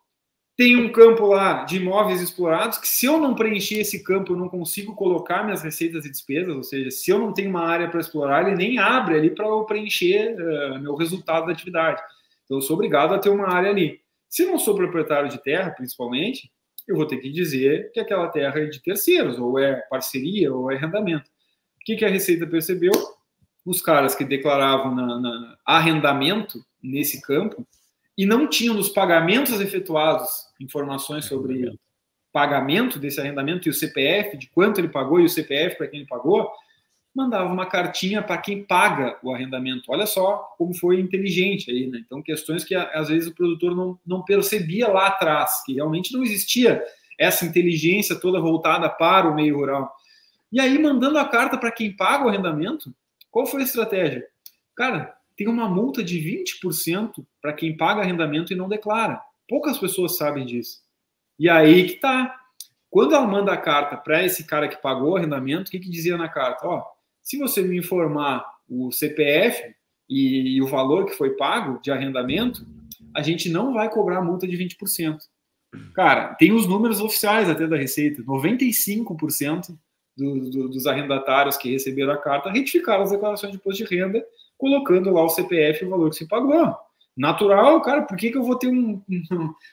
Speaker 5: tem um campo lá de imóveis explorados, que se eu não preencher esse campo, eu não consigo colocar minhas receitas e despesas, ou seja, se eu não tenho uma área para explorar, ele nem abre ali para eu preencher meu resultado da atividade. Então, eu sou obrigado a ter uma área ali. Se eu não sou proprietário de terra, principalmente, eu vou ter que dizer que aquela terra é de terceiros, ou é parceria, ou é arrendamento. O que a Receita percebeu? Os caras que declaravam na arrendamento nesse campo e não tinham nos pagamentos efetuados informações sobre pagamento desse arrendamento e o CPF, de quanto ele pagou e o CPF para quem ele pagou, mandava uma cartinha para quem paga o arrendamento. Olha só como foi inteligente aí, né? Então, questões que às vezes o produtor não percebia lá atrás, que realmente não existia essa inteligência toda voltada para o meio rural. E aí, mandando a carta para quem paga o arrendamento, qual foi a estratégia? Cara, tem uma multa de 20% para quem paga arrendamento e não declara. Poucas pessoas sabem disso. E aí que tá. Quando ela manda a carta para esse cara que pagou o arrendamento, o que dizia na carta? Ó, se você me informar o CPF e o valor que foi pago de arrendamento, a gente não vai cobrar multa de 20%. Cara, tem os números oficiais até da Receita. 95% dos arrendatários que receberam a carta retificaram as declarações de imposto de renda, colocando lá o CPF e o valor que se pagou. Natural, cara, por que eu vou ter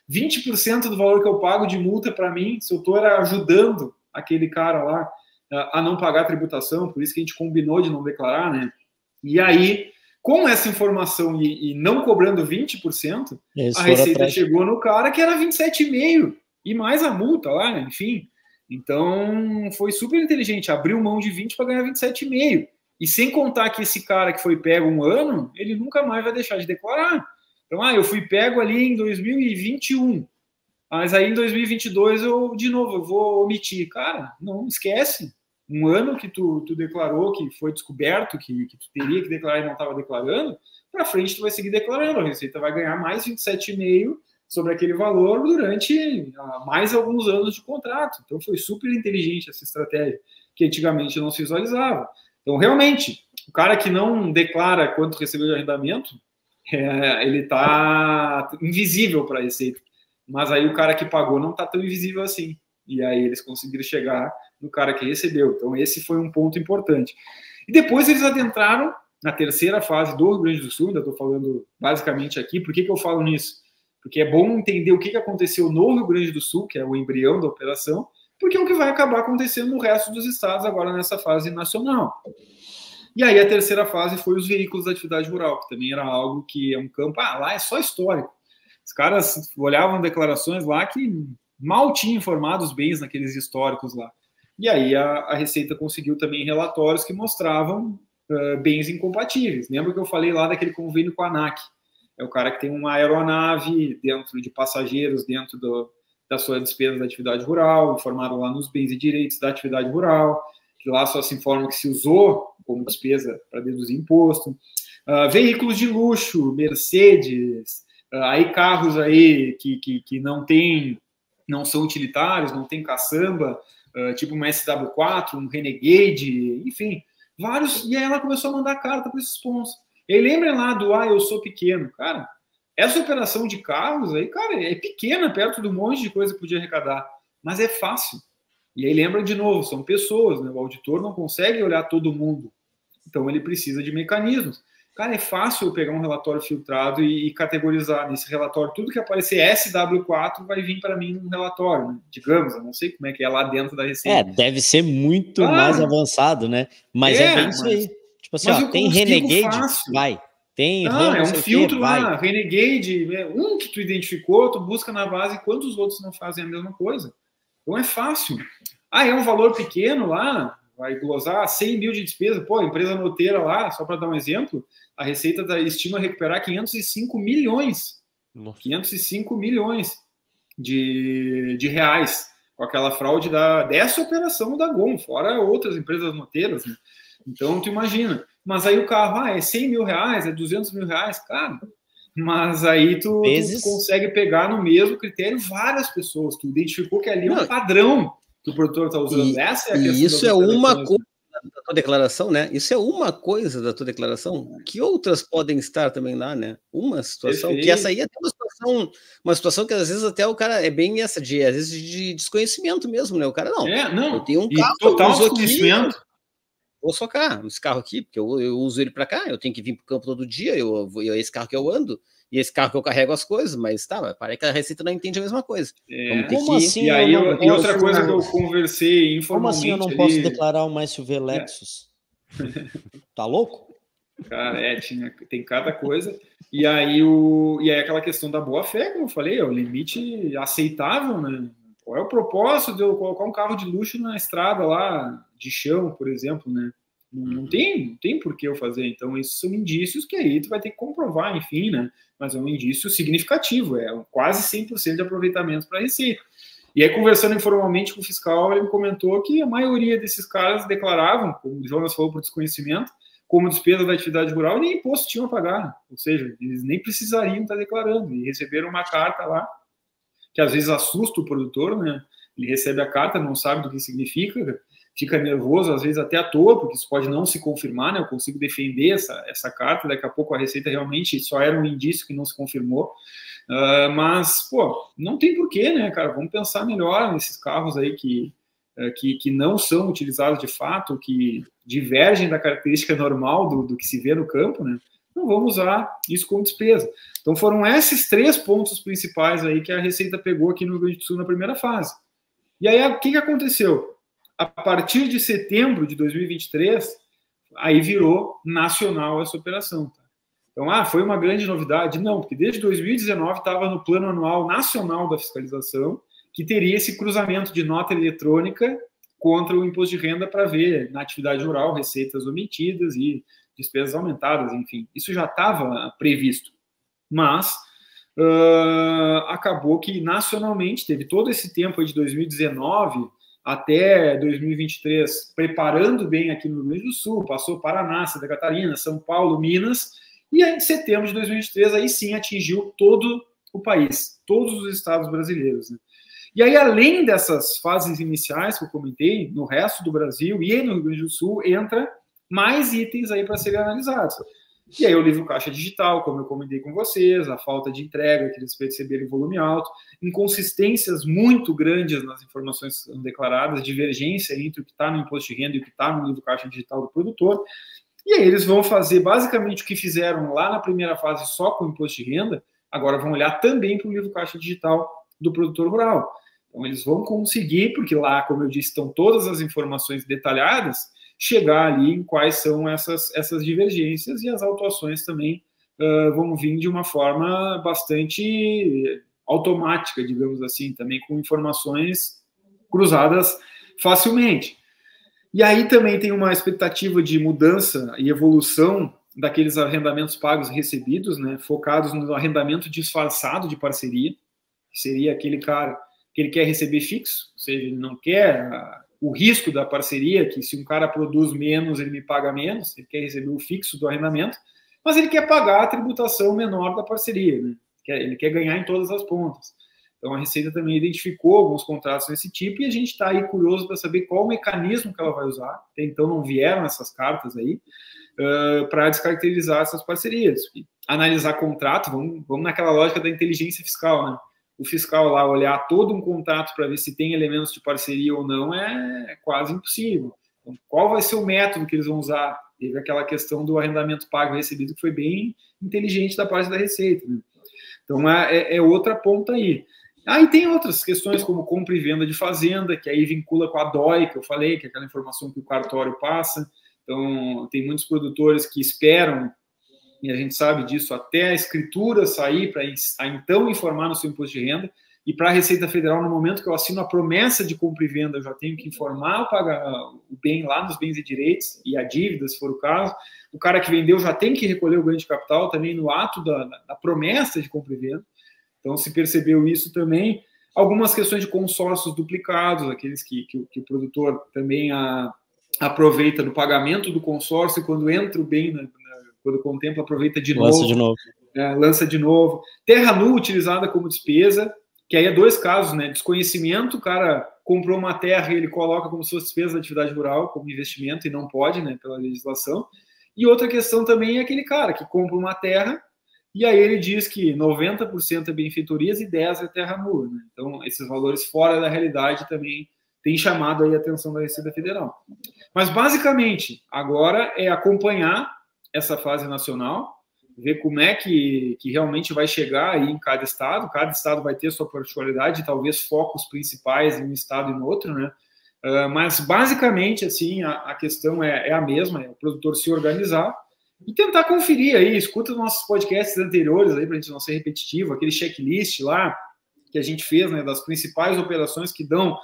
Speaker 5: 20% do valor que eu pago de multa para mim, se eu estou ajudando aquele cara lá a não pagar a tributação, por isso que a gente combinou de não declarar, né? E aí, com essa informação e não cobrando 20%, a Receita chegou no cara que era 27,5% e mais a multa lá, né? Enfim. Então, foi super inteligente, abriu mão de 20% para ganhar 27,5%. E sem contar que esse cara que foi pego um ano, ele nunca mais vai deixar de declarar. Então, eu fui pego ali em 2021, mas aí em 2022 eu vou omitir. Cara, não esquece. Um ano que tu declarou, que foi descoberto, que tu teria que declarar e não estava declarando, para frente tu vai seguir declarando. A Receita vai ganhar mais 27,5% sobre aquele valor durante mais alguns anos de contrato. Então, foi super inteligente essa estratégia, que antigamente não se visualizava. Então, realmente, o cara que não declara quanto recebeu de arrendamento, ele está invisível para a Receita. Mas aí o cara que pagou não está tão invisível assim. E aí eles conseguiram chegar no cara que recebeu. Então, esse foi um ponto importante. E depois eles adentraram na terceira fase do Rio Grande do Sul, ainda estou falando basicamente aqui. Por que eu falo nisso? Porque é bom entender o que aconteceu no Rio Grande do Sul, que é o embrião da operação, porque é o que vai acabar acontecendo no resto dos estados agora nessa fase nacional. E aí a terceira fase foi os veículos da atividade rural, que também era algo que é um campo, lá é só histórico. Os caras olhavam declarações lá que mal tinham informado os bens naqueles históricos lá. E aí a Receita conseguiu também relatórios que mostravam bens incompatíveis. Lembra que eu falei lá daquele convênio com a ANAC? É o cara que tem uma aeronave dentro de passageiros, dentro da sua despesa da atividade rural, informado lá nos bens e direitos da atividade rural, que lá só se informa que se usou como despesa para deduzir imposto. Veículos de luxo, Mercedes, aí carros aí que não são utilitários, não tem caçamba, tipo um SW4, um Renegade, enfim, vários. E aí ela começou a mandar carta para esses pontos. E aí lembrem lá do eu sou pequeno. Cara, essa operação de carros aí, cara, é pequena perto do monte de coisa que podia arrecadar, mas é fácil. E aí lembra de novo, são pessoas, né? O auditor não consegue olhar todo mundo, então ele precisa de mecanismos. Cara, é fácil eu pegar um relatório filtrado e categorizar nesse relatório, tudo que aparecer SW4 vai vir para mim num relatório, né? Digamos, eu não sei como é que é lá dentro da Receita.
Speaker 3: Deve ser muito mais avançado, né? Mas é bem isso aí. Tipo assim, tem Renegade,
Speaker 5: fácil.
Speaker 3: Vai. Tem
Speaker 5: é um filtro lá, Renegade, um que tu identificou, tu busca na base, quantos outros não fazem a mesma coisa? Então é fácil. Ah, é um valor pequeno lá, vai glosar 100 mil de despesa. Pô, a empresa noteira lá, só para dar um exemplo, a Receita estima recuperar 505 milhões. Nossa. 505 milhões de reais com aquela fraude dessa operação da GOM, fora outras empresas noteiras, né? Então, tu imagina. Mas aí o carro, é 100 mil reais, é 200 mil reais, cara. Mas aí tu consegue pegar no mesmo critério várias pessoas. Tu identificou que ali é um padrão que o produtor está usando. Essa é a questão.
Speaker 2: E isso é uma coisa da tua declaração, né? Isso é uma coisa da tua declaração, que outras podem estar também lá, né? Uma situação, que essa aí é uma situação que às vezes até o cara é bem essa, às vezes de desconhecimento mesmo, né? O cara, não, eu tenho um carro,
Speaker 5: total desconhecimento.
Speaker 2: Vou socar esse carro aqui, porque eu uso ele para cá, eu tenho que vir para o campo todo dia, esse carro que eu ando, e esse carro que eu carrego as coisas, mas parece que a Receita não entende a mesma coisa.
Speaker 3: Como assim?
Speaker 5: E aí, outra coisa que eu conversei informalmente...
Speaker 3: Como assim eu não posso declarar uma SUV Lexus? Tá louco?
Speaker 5: Cara, tem cada coisa. E aí aquela questão da boa-fé, como eu falei, é o limite aceitável, né? Qual é o propósito de eu colocar um carro de luxo na estrada lá, de chão, por exemplo, né? Não tem por que eu fazer. Então, esses são indícios que aí tu vai ter que comprovar, enfim, né? Mas é um indício significativo, é quase 100% de aproveitamento para a Receita. E aí, conversando informalmente com o fiscal, ele me comentou que a maioria desses caras declaravam, como o Jonas falou, por desconhecimento, como despesa da atividade rural, e nem imposto tinham a pagar. Ou seja, eles nem precisariam estar declarando. E receberam uma carta lá, que às vezes assusta o produtor, né? Ele recebe a carta, não sabe do que significa, fica nervoso, às vezes até à toa, porque isso pode não se confirmar, né? Eu consigo defender essa carta, daqui a pouco a Receita realmente só era um indício que não se confirmou. Mas, pô, não tem porquê, né, cara? Vamos pensar melhor nesses carros aí que não são utilizados de fato, que divergem da característica normal do que se vê no campo, né? Não vamos usar isso como despesa. Então foram esses 3 pontos principais aí que a Receita pegou aqui no Rio Grande do Sul na primeira fase. E aí o que aconteceu? A partir de setembro de 2023, aí virou nacional essa operação. Tá? Então, foi uma grande novidade? Não, porque desde 2019 estava no plano anual nacional da fiscalização que teria esse cruzamento de nota eletrônica contra o imposto de renda para ver na atividade rural receitas omitidas e despesas aumentadas, enfim. Isso já estava previsto. Mas acabou que nacionalmente teve todo esse tempo aí de 2019 até 2023 preparando bem aqui no Rio Grande do Sul, passou Paraná, Santa Catarina, São Paulo, Minas, e aí, em setembro de 2023 aí sim atingiu todo o país, todos os estados brasileiros, né? E aí, além dessas fases iniciais que eu comentei, no resto do Brasil e no Rio Grande do Sul, entra mais itens aí para serem analisados. E aí o livro caixa digital, como eu comentei com vocês, a falta de entrega, que eles perceberam em volume alto, inconsistências muito grandes nas informações declaradas, divergência entre o que está no imposto de renda e o que está no livro caixa digital do produtor. E aí eles vão fazer basicamente o que fizeram lá na primeira fase só com o imposto de renda, agora vão olhar também para o livro caixa digital do produtor rural. Então eles vão conseguir, porque lá, como eu disse, estão todas as informações detalhadas, chegar ali em quais são essas divergências, e as autuações também vão vir de uma forma bastante automática, digamos assim, também com informações cruzadas facilmente. E aí também tem uma expectativa de mudança e evolução daqueles arrendamentos pagos e recebidos, né, focados no arrendamento disfarçado de parceria, que seria aquele cara que ele quer receber fixo, ou seja, ele não quer o risco da parceria, que se um cara produz menos, ele me paga menos, ele quer receber o fixo do arrendamento, mas ele quer pagar a tributação menor da parceria, né? Ele quer ganhar em todas as pontas. Então a Receita também identificou alguns contratos desse tipo, e a gente está aí curioso para saber qual o mecanismo que ela vai usar. Até então não vieram essas cartas aí, para descaracterizar essas parcerias. E analisar contrato, vamos naquela lógica da inteligência fiscal, né? O fiscal lá olhar todo um contrato para ver se tem elementos de parceria ou não é quase impossível. Então, qual vai ser o método que eles vão usar? Teve aquela questão do arrendamento pago e recebido que foi bem inteligente da parte da Receita, né? Então é outra ponta aí. Aí tem outras questões como compra e venda de fazenda, que aí vincula com a DOI, que eu falei, que é aquela informação que o cartório passa. Então tem muitos produtores que esperam, e a gente sabe disso, até a escritura sair para então informar no seu imposto de renda, e para a Receita Federal, no momento que eu assino a promessa de compra e venda, eu já tenho que informar o bem lá nos bens e direitos e a dívida, se for o caso. O cara que vendeu já tem que recolher o ganho de capital também no ato da promessa de compra e venda. Então, se percebeu isso também. Algumas questões de consórcios duplicados, aqueles que o produtor também aproveita no pagamento do consórcio, quando entra o bem, quando contempla, aproveita de novo. Lança de novo. Terra nua utilizada como despesa, que aí é dois casos, né? Desconhecimento, o cara comprou uma terra e ele coloca como se fosse despesa da atividade rural, como investimento, e não pode, né, pela legislação. E outra questão também é aquele cara que compra uma terra e aí ele diz que 90% é benfeitorias e 10% é terra nua, né? Então, esses valores fora da realidade também têm chamado aí a atenção da Receita Federal. Mas, basicamente, agora é acompanhar essa fase nacional, ver como é que realmente vai chegar aí em cada estado vai ter sua particularidade, talvez focos principais em um estado e no outro, né? Mas, basicamente, assim, a questão é a mesma, é o produtor se organizar e tentar conferir aí, escuta os nossos podcasts anteriores aí, para a gente não ser repetitivo, aquele checklist lá que a gente fez, né, das principais operações que dão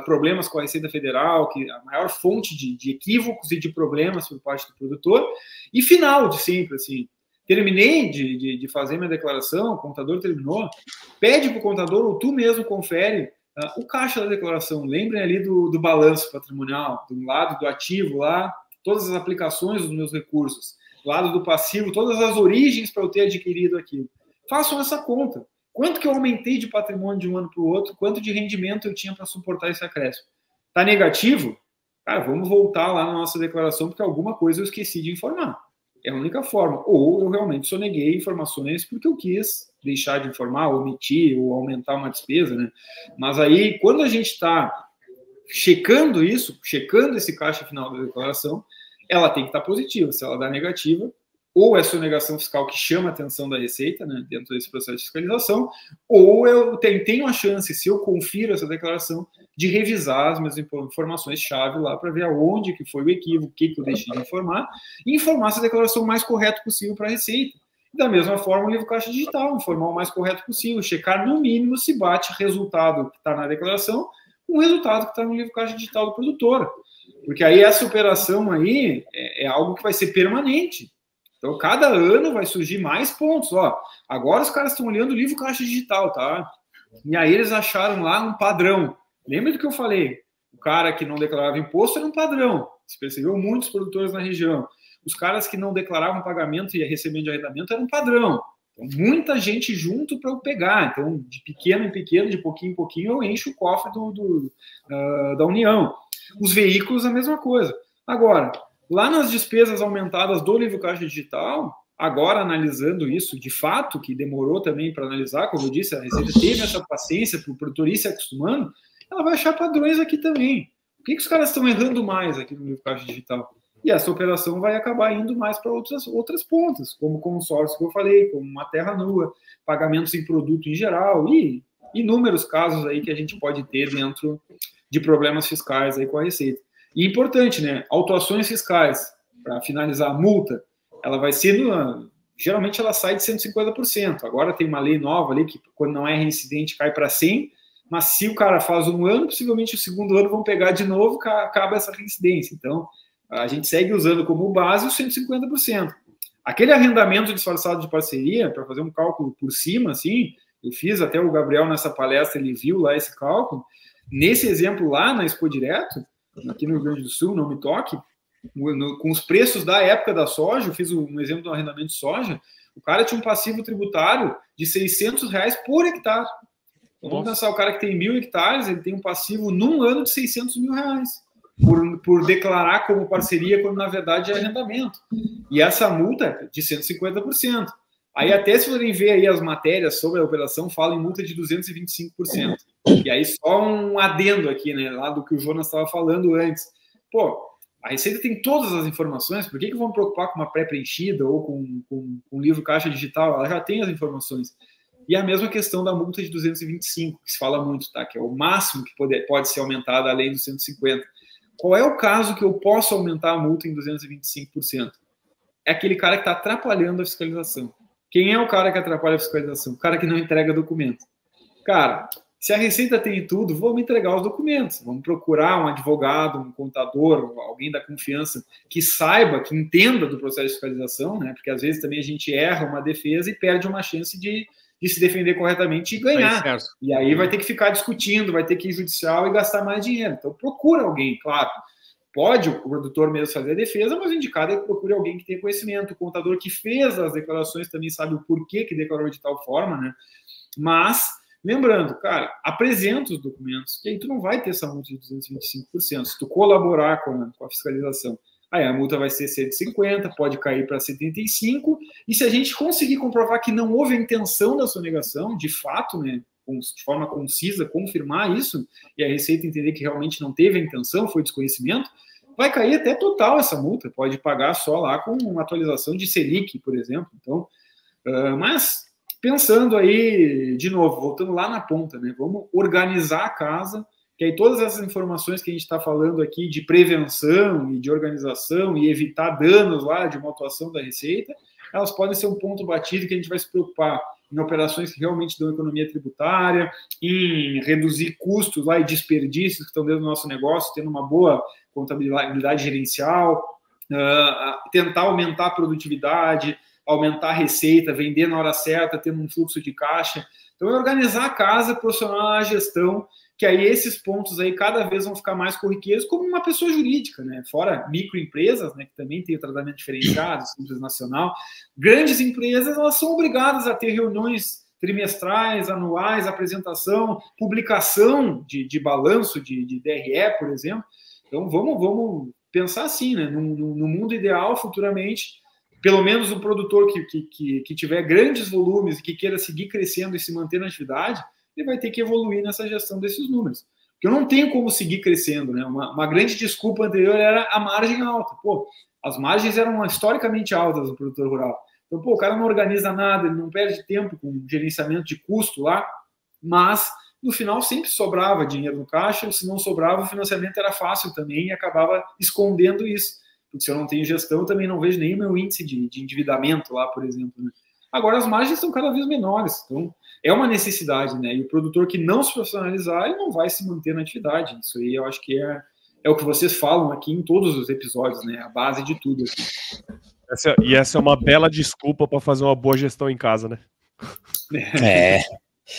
Speaker 5: problemas com a Receita Federal, que a maior fonte de equívocos e de problemas por parte do produtor, e final de sempre, assim, terminei de fazer minha declaração, o contador terminou, pede para o contador, ou tu mesmo confere, o caixa da declaração, lembrem ali do balanço patrimonial, do lado do ativo lá, todas as aplicações dos meus recursos, lado do passivo, todas as origens para eu ter adquirido aquilo. Façam essa conta. Quanto que eu aumentei de patrimônio de um ano para o outro? Quanto de rendimento eu tinha para suportar esse acréscimo? Está negativo? Cara, vamos voltar lá na nossa declaração, porque alguma coisa eu esqueci de informar. É a única forma. Ou eu realmente soneguei informações porque eu quis deixar de informar, omitir, ou aumentar uma despesa, né? Mas aí, quando a gente está checando isso, checando esse caixa final da declaração, ela tem que estar positiva. Se ela dá negativa, ou é sonegação fiscal que chama a atenção da Receita, né, dentro desse processo de fiscalização, ou eu tenho a chance, se eu confiro essa declaração, de revisar as minhas informações-chave lá para ver aonde que foi o equívoco, o que eu deixei de informar, e informar essa declaração o mais correta possível para a Receita. E da mesma forma, o livro caixa digital, informar o mais correto possível, checar no mínimo se bate resultado que está na declaração com o resultado que está no livro caixa digital do produtor. Porque aí essa operação aí é algo que vai ser permanente. Então, cada ano vai surgir mais pontos. Ó, agora os caras estão olhando o livro caixa digital, tá? E aí eles acharam lá um padrão. Lembra do que eu falei? O cara que não declarava imposto era um padrão. Se percebeu muitos produtores na região. Os caras que não declaravam pagamento e recebimento de arrendamento era um padrão. Então, muita gente junto para eu pegar. Então, de pequeno em pequeno, de pouquinho em pouquinho, eu encho o cofre da União. Os veículos, a mesma coisa. Agora, lá nas despesas aumentadas do livro caixa digital, agora analisando isso, de fato, que demorou também para analisar, como eu disse, a Receita teve essa paciência para o produtor ir se acostumando, ela vai achar padrões aqui também. Por que os caras estão errando mais aqui no livro caixa digital? E essa operação vai acabar indo mais para outras pontas, como consórcio que eu falei, como uma terra nua, pagamentos em produto em geral e inúmeros casos aí que a gente pode ter dentro de problemas fiscais aí com a Receita. E importante, né? Autuações fiscais, para finalizar a multa, ela vai ser, geralmente ela sai de 150%. Agora tem uma lei nova ali que quando não é reincidente cai para 100%, mas se o cara faz um ano, possivelmente o segundo ano vão pegar de novo, acaba essa reincidência. Então, a gente segue usando como base os 150%. Aquele arrendamento disfarçado de parceria, para fazer um cálculo por cima, assim, eu fiz até o Gabriel nessa palestra, ele viu lá esse cálculo. Nesse exemplo lá na Expo Direto, aqui no Rio Grande do Sul, não me toque, com os preços da época da soja, eu fiz um exemplo do arrendamento de soja, o cara tinha um passivo tributário de R$600 por hectare. Então, vamos pensar, o cara que tem 1.000 hectares, ele tem um passivo num ano de R$600 mil por declarar como parceria, quando na verdade é arrendamento. E essa multa é de 150%. Aí até se forem ver aí as matérias sobre a operação, falam em multa de 225%. E aí só um adendo aqui, né, lá do que o Jonas estava falando antes. Pô, a Receita tem todas as informações, por que vão preocupar com uma pré-preenchida ou com um livro caixa digital? Ela já tem as informações. E a mesma questão da multa de 225, que se fala muito, tá? Que é o máximo que pode ser aumentado além dos 150%. Qual é o caso que eu posso aumentar a multa em 225%? É aquele cara que está atrapalhando a fiscalização. Quem é o cara que atrapalha a fiscalização? O cara que não entrega documento. cara, se a Receita tem tudo, vamos entregar os documentos, vamos procurar um advogado, um contador, alguém da confiança que saiba, que entenda do processo de fiscalização, né? Porque às vezes também a gente erra uma defesa e perde uma chance de se defender corretamente e ganhar. E aí vai ter que ficar discutindo, vai ter que ir judicial e gastar mais dinheiro. Então procura alguém, claro. Pode o produtor mesmo fazer a defesa, mas o indicado é que procure alguém que tenha conhecimento. O contador que fez as declarações também sabe o porquê que declarou de tal forma, né? Mas, lembrando, cara, apresenta os documentos, que aí tu não vai ter essa multa de 225%. Se tu colaborar com a fiscalização, aí a multa vai ser 150, pode cair para 75, e se a gente conseguir comprovar que não houve a intenção da sonegação, de fato, né, de forma concisa, confirmar isso, e a Receita entender que realmente não teve a intenção, foi desconhecimento, vai cair até total essa multa, pode pagar só lá com uma atualização de Selic, por exemplo. Então, mas pensando aí, de novo, voltando lá na ponta, né, vamos organizar a casa, que aí todas essas informações que a gente está falando aqui de prevenção e de organização e evitar danos lá de uma atuação da Receita, elas podem ser um ponto batido que a gente vai se preocupar em operações que realmente dão economia tributária, em reduzir custos lá e desperdícios que estão dentro do nosso negócio, tendo uma boa contabilidade gerencial, tentar aumentar a produtividade, aumentar a receita, vender na hora certa, tendo um fluxo de caixa. Então, é organizar a casa, profissional a gestão, que aí esses pontos aí cada vez vão ficar mais corriqueiros como uma pessoa jurídica, né? Fora microempresas, né, que também tem o tratamento diferenciado, Simples Nacional. Grandes empresas, elas são obrigadas a ter reuniões trimestrais, anuais, apresentação, publicação de balanço de DRE, por exemplo. Então, vamos pensar assim, né? No mundo ideal, futuramente, pelo menos o produtor que tiver grandes volumes e que queira seguir crescendo e se manter na atividade, ele vai ter que evoluir nessa gestão desses números. Porque eu não tenho como seguir crescendo, né? Uma grande desculpa anterior era a margem alta. Pô, as margens eram historicamente altas no produtor rural. Então, pô, o cara não organiza nada, ele não perde tempo com gerenciamento de custo lá, mas no final sempre sobrava dinheiro no caixa, se não sobrava, o financiamento era fácil também e acabava escondendo isso. Porque se eu não tenho gestão, eu também não vejo nem o meu índice de endividamento lá, por exemplo, né? Agora, as margens são cada vez menores, então é uma necessidade, né? E o produtor que não se profissionalizar, ele não vai se manter na atividade. Isso aí eu acho que é o que vocês falam aqui em todos os episódios, né? A base de tudo aqui.
Speaker 1: Essa é uma bela desculpa para fazer uma boa gestão em casa, né?
Speaker 3: É.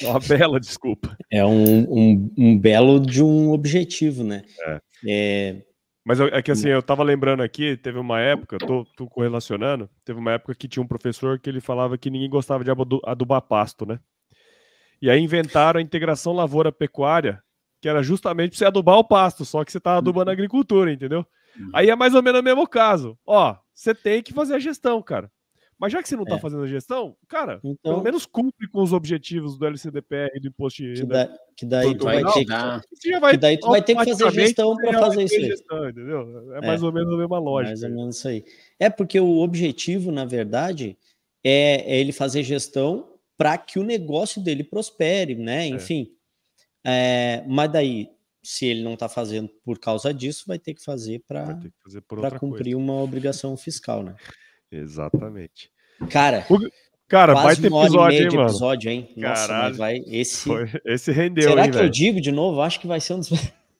Speaker 1: Uma bela desculpa.
Speaker 3: É um belo de um objetivo, né?
Speaker 1: Mas é que assim, eu tava lembrando aqui, teve uma época, tô correlacionando, teve uma época que tinha um professor que ele falava que ninguém gostava de adubar pasto, né? E aí inventaram a integração lavoura-pecuária, que era justamente pra você adubar o pasto, só que você tá adubando a agricultura, entendeu? Aí é mais ou menos o mesmo caso. Ó, você tem que fazer a gestão, cara. Mas já que você não tá fazendo a gestão, cara, então, pelo menos cumpre com os objetivos do LCDPR e do imposto de renda.
Speaker 3: Que daí tu vai ter que fazer gestão para fazer isso aí.
Speaker 1: Gestão, entendeu? É mais ou menos a mesma lógica.
Speaker 3: Mais ou menos isso aí. É porque o objetivo, na verdade, é ele fazer gestão para que o negócio dele prospere, né? Enfim. Mas daí, se ele não está fazendo por causa disso, vai ter que fazer para cumprir uma obrigação fiscal, né?
Speaker 1: Exatamente.
Speaker 3: Cara,
Speaker 1: vai ter
Speaker 3: episódio, hein? Nossa, mas vai
Speaker 1: esse rendeu,
Speaker 3: Será
Speaker 1: hein,
Speaker 3: que eu digo de novo? Acho que vai ser um dos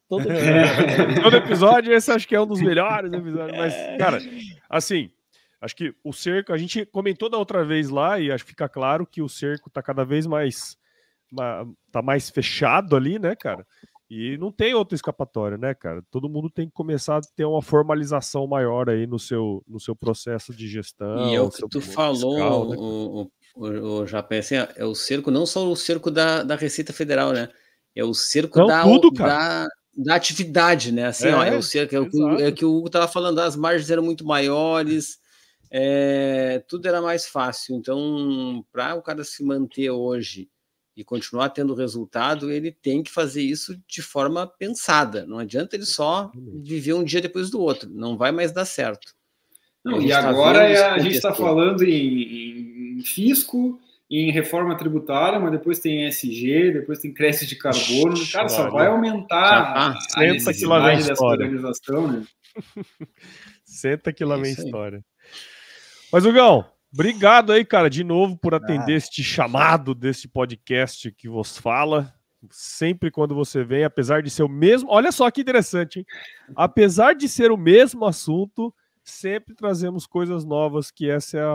Speaker 1: todo episódio, esse acho que é um dos melhores episódios, mas cara, assim, acho que o cerco, a gente comentou da outra vez lá e acho que fica claro que o cerco tá cada vez mais fechado ali, né, cara? E não tem outra escapatória, né, cara? Todo mundo tem que começar a ter uma formalização maior aí no seu processo de gestão.
Speaker 2: E é o que tu falou, fiscal, né? Já pensei, é o cerco, não só o cerco da Receita Federal, né? É o cerco da atividade, né? Assim, é o cerco, é que o Hugo estava falando, as margens eram muito maiores, tudo era mais fácil. Então, para o cara se manter hoje e continuar tendo resultado, ele tem que fazer isso de forma pensada. Não adianta ele só viver um dia depois do outro. Não vai mais dar certo.
Speaker 5: Não, e agora a gente está falando em fisco, em reforma tributária, mas depois tem ESG, depois tem crédito de carbono. Cara, só vai aumentar a necessidade dessa organização, né?
Speaker 1: Senta que lá vem história. Mas, Hugão, Obrigado aí, cara, de novo por atender este chamado deste podcast que vos fala. Sempre quando você vem, apesar de ser o mesmo... Olha só que interessante, hein? Apesar de ser o mesmo assunto, sempre trazemos coisas novas, que essa é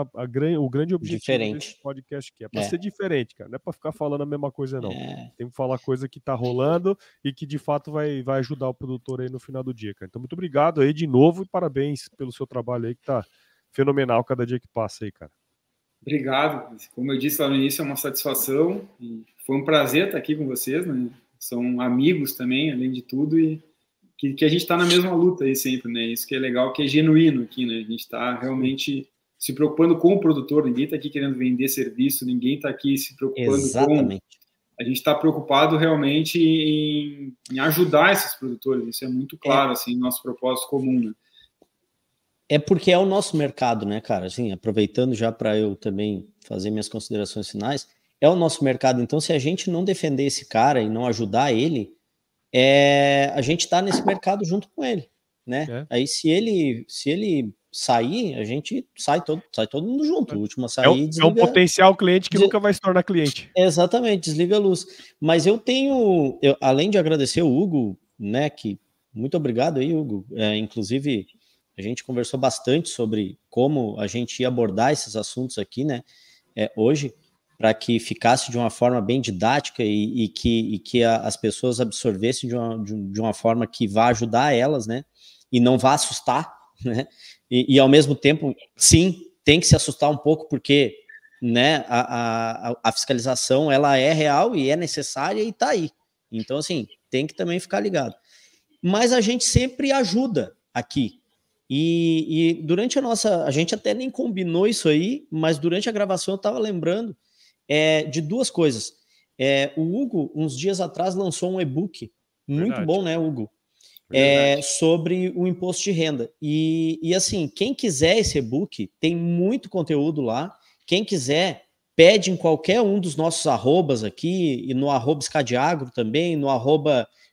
Speaker 1: o grande objetivo desse podcast aqui. É para ser diferente, cara. Não é para ficar falando a mesma coisa, não. Tem que falar coisa que tá rolando e que, de fato, vai ajudar o produtor aí no final do dia, cara. Então, muito obrigado aí de novo e parabéns pelo seu trabalho aí, que tá fenomenal cada dia que passa aí, cara.
Speaker 5: Obrigado. Como eu disse lá no início, é uma satisfação e foi um prazer estar aqui com vocês, né? São amigos também, além de tudo, e que a gente está na mesma luta aí sempre, né? Isso que é legal, que é genuíno aqui, né? A gente está realmente se preocupando com o produtor, ninguém está aqui querendo vender serviço, ninguém está aqui se preocupando com... A gente está preocupado realmente em ajudar esses produtores, isso é muito claro, assim, nosso propósito comum, né?
Speaker 3: É porque é o nosso mercado, né, cara? Assim, aproveitando já para eu também fazer minhas considerações finais, é o nosso mercado. Então, se a gente não defender esse cara e não ajudar ele, a gente está nesse mercado junto com ele, né? Aí, se ele sair, a gente sai todo mundo junto. O último a sair,
Speaker 1: desliga... É um potencial cliente que nunca vai se tornar cliente.
Speaker 3: Exatamente, desliga a luz. Mas além de agradecer o Hugo, né, que muito obrigado aí, Hugo. Inclusive, a gente conversou bastante sobre como a gente ia abordar esses assuntos aqui, né, hoje, para que ficasse de uma forma bem didática e que as pessoas absorvessem de uma forma que vá ajudar elas, né, e não vá assustar, né, e ao mesmo tempo, sim, tem que se assustar um pouco, porque, né, a fiscalização, ela é real e é necessária e está aí. Então, assim, tem que também ficar ligado. Mas a gente sempre ajuda aqui. E durante a gente até nem combinou isso aí, mas durante a gravação eu estava lembrando de duas coisas. O Hugo, uns dias atrás, lançou um e-book muito bom, né, Hugo? Sobre o imposto de renda. E assim, quem quiser esse e-book, tem muito conteúdo lá. Quem quiser, pede em qualquer um dos nossos arrobas aqui, e no @Escadiagro também, no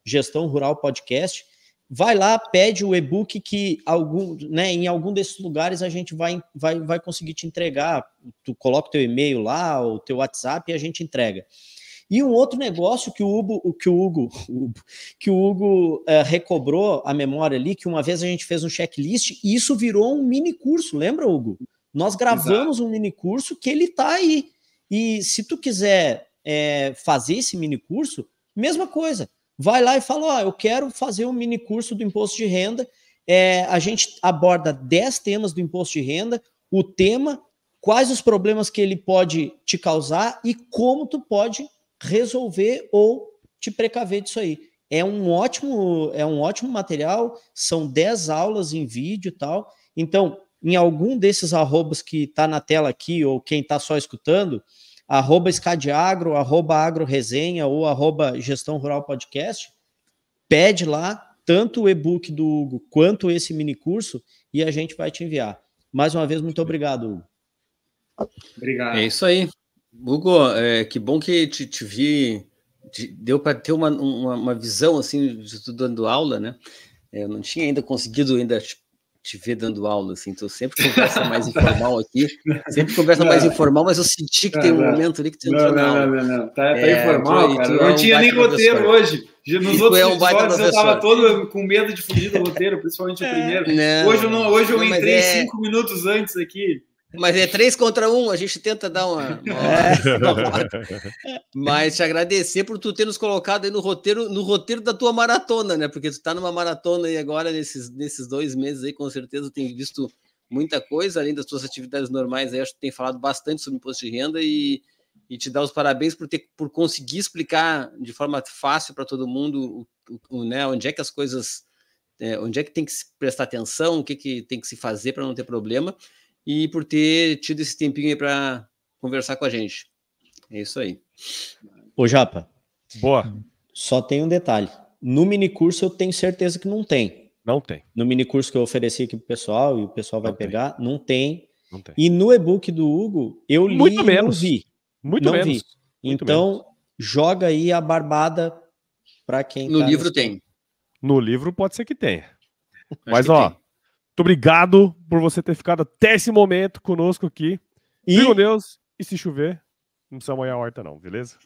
Speaker 3: @Gestão Rural Podcast. Vai lá, pede o e-book que em algum desses lugares a gente vai conseguir te entregar. Tu coloca o teu e-mail lá, o teu WhatsApp e a gente entrega. E um outro negócio que o Hugo recobrou a memória ali, que uma vez a gente fez um checklist e isso virou um mini curso, lembra, Hugo? Nós gravamos um mini curso que ele tá aí. E se tu quiser fazer esse mini curso, mesma coisa. Vai lá e fala, eu quero fazer um mini curso do imposto de renda. A gente aborda 10 temas do imposto de renda, o tema, quais os problemas que ele pode te causar e como tu pode resolver ou te precaver disso aí. É um ótimo material, são 10 aulas em vídeo e tal. Então, em algum desses arrobas que está na tela aqui, ou quem está só escutando, @Escadiagro, @AgroResenha ou @Gestão Rural Podcast, pede lá tanto o e-book do Hugo quanto esse mini curso e a gente vai te enviar. Mais uma vez, muito obrigado, Hugo.
Speaker 5: Obrigado.
Speaker 2: É isso aí. Hugo, que bom que te vi, deu para ter uma visão assim de tu dando aula, né? Eu não tinha ainda conseguido te ver dando aula, assim, então sempre conversa mais informal aqui, mais informal, mas eu senti que tem um momento ali que tu entrou na aula.
Speaker 5: Não, tá informal, cara. Eu não tinha nem roteiro hoje. Nos outros episódios eu estava todo com medo de fugir do roteiro, principalmente o primeiro. Hoje eu entrei 5 minutos antes aqui.
Speaker 2: Mas é 3 contra 1, a gente tenta dar uma Mas te agradecer por tu ter nos colocado aí no roteiro da tua maratona, né? Porque tu tá numa maratona aí agora, nesses 2 meses aí, com certeza tem visto muita coisa, além das tuas atividades normais aí, acho que tem falado bastante sobre imposto de renda e te dar os parabéns por conseguir explicar de forma fácil para todo mundo né, onde é que as coisas, onde é que tem que se prestar atenção, o que tem que se fazer para não ter problema. E por ter tido esse tempinho aí para conversar com a gente. É isso aí.
Speaker 3: Ô, Japa.
Speaker 1: Boa.
Speaker 3: Só tem um detalhe. No minicurso eu tenho certeza que não tem.
Speaker 1: Não tem.
Speaker 3: No minicurso que eu ofereci aqui pro pessoal e o pessoal vai pegar, não tem.
Speaker 1: Não tem.
Speaker 3: E no e-book do Hugo, eu li
Speaker 1: muito menos.
Speaker 3: Não vi.
Speaker 1: Muito
Speaker 3: não
Speaker 1: menos.
Speaker 3: Vi.
Speaker 1: Muito
Speaker 3: então,
Speaker 1: menos.
Speaker 3: Joga aí a barbada para quem
Speaker 2: No livro tem.
Speaker 1: No livro pode ser que tenha. Mas, ó... Muito obrigado por você ter ficado até esse momento conosco aqui. Fique com Deus. E se chover, não precisa molhar a horta não, beleza?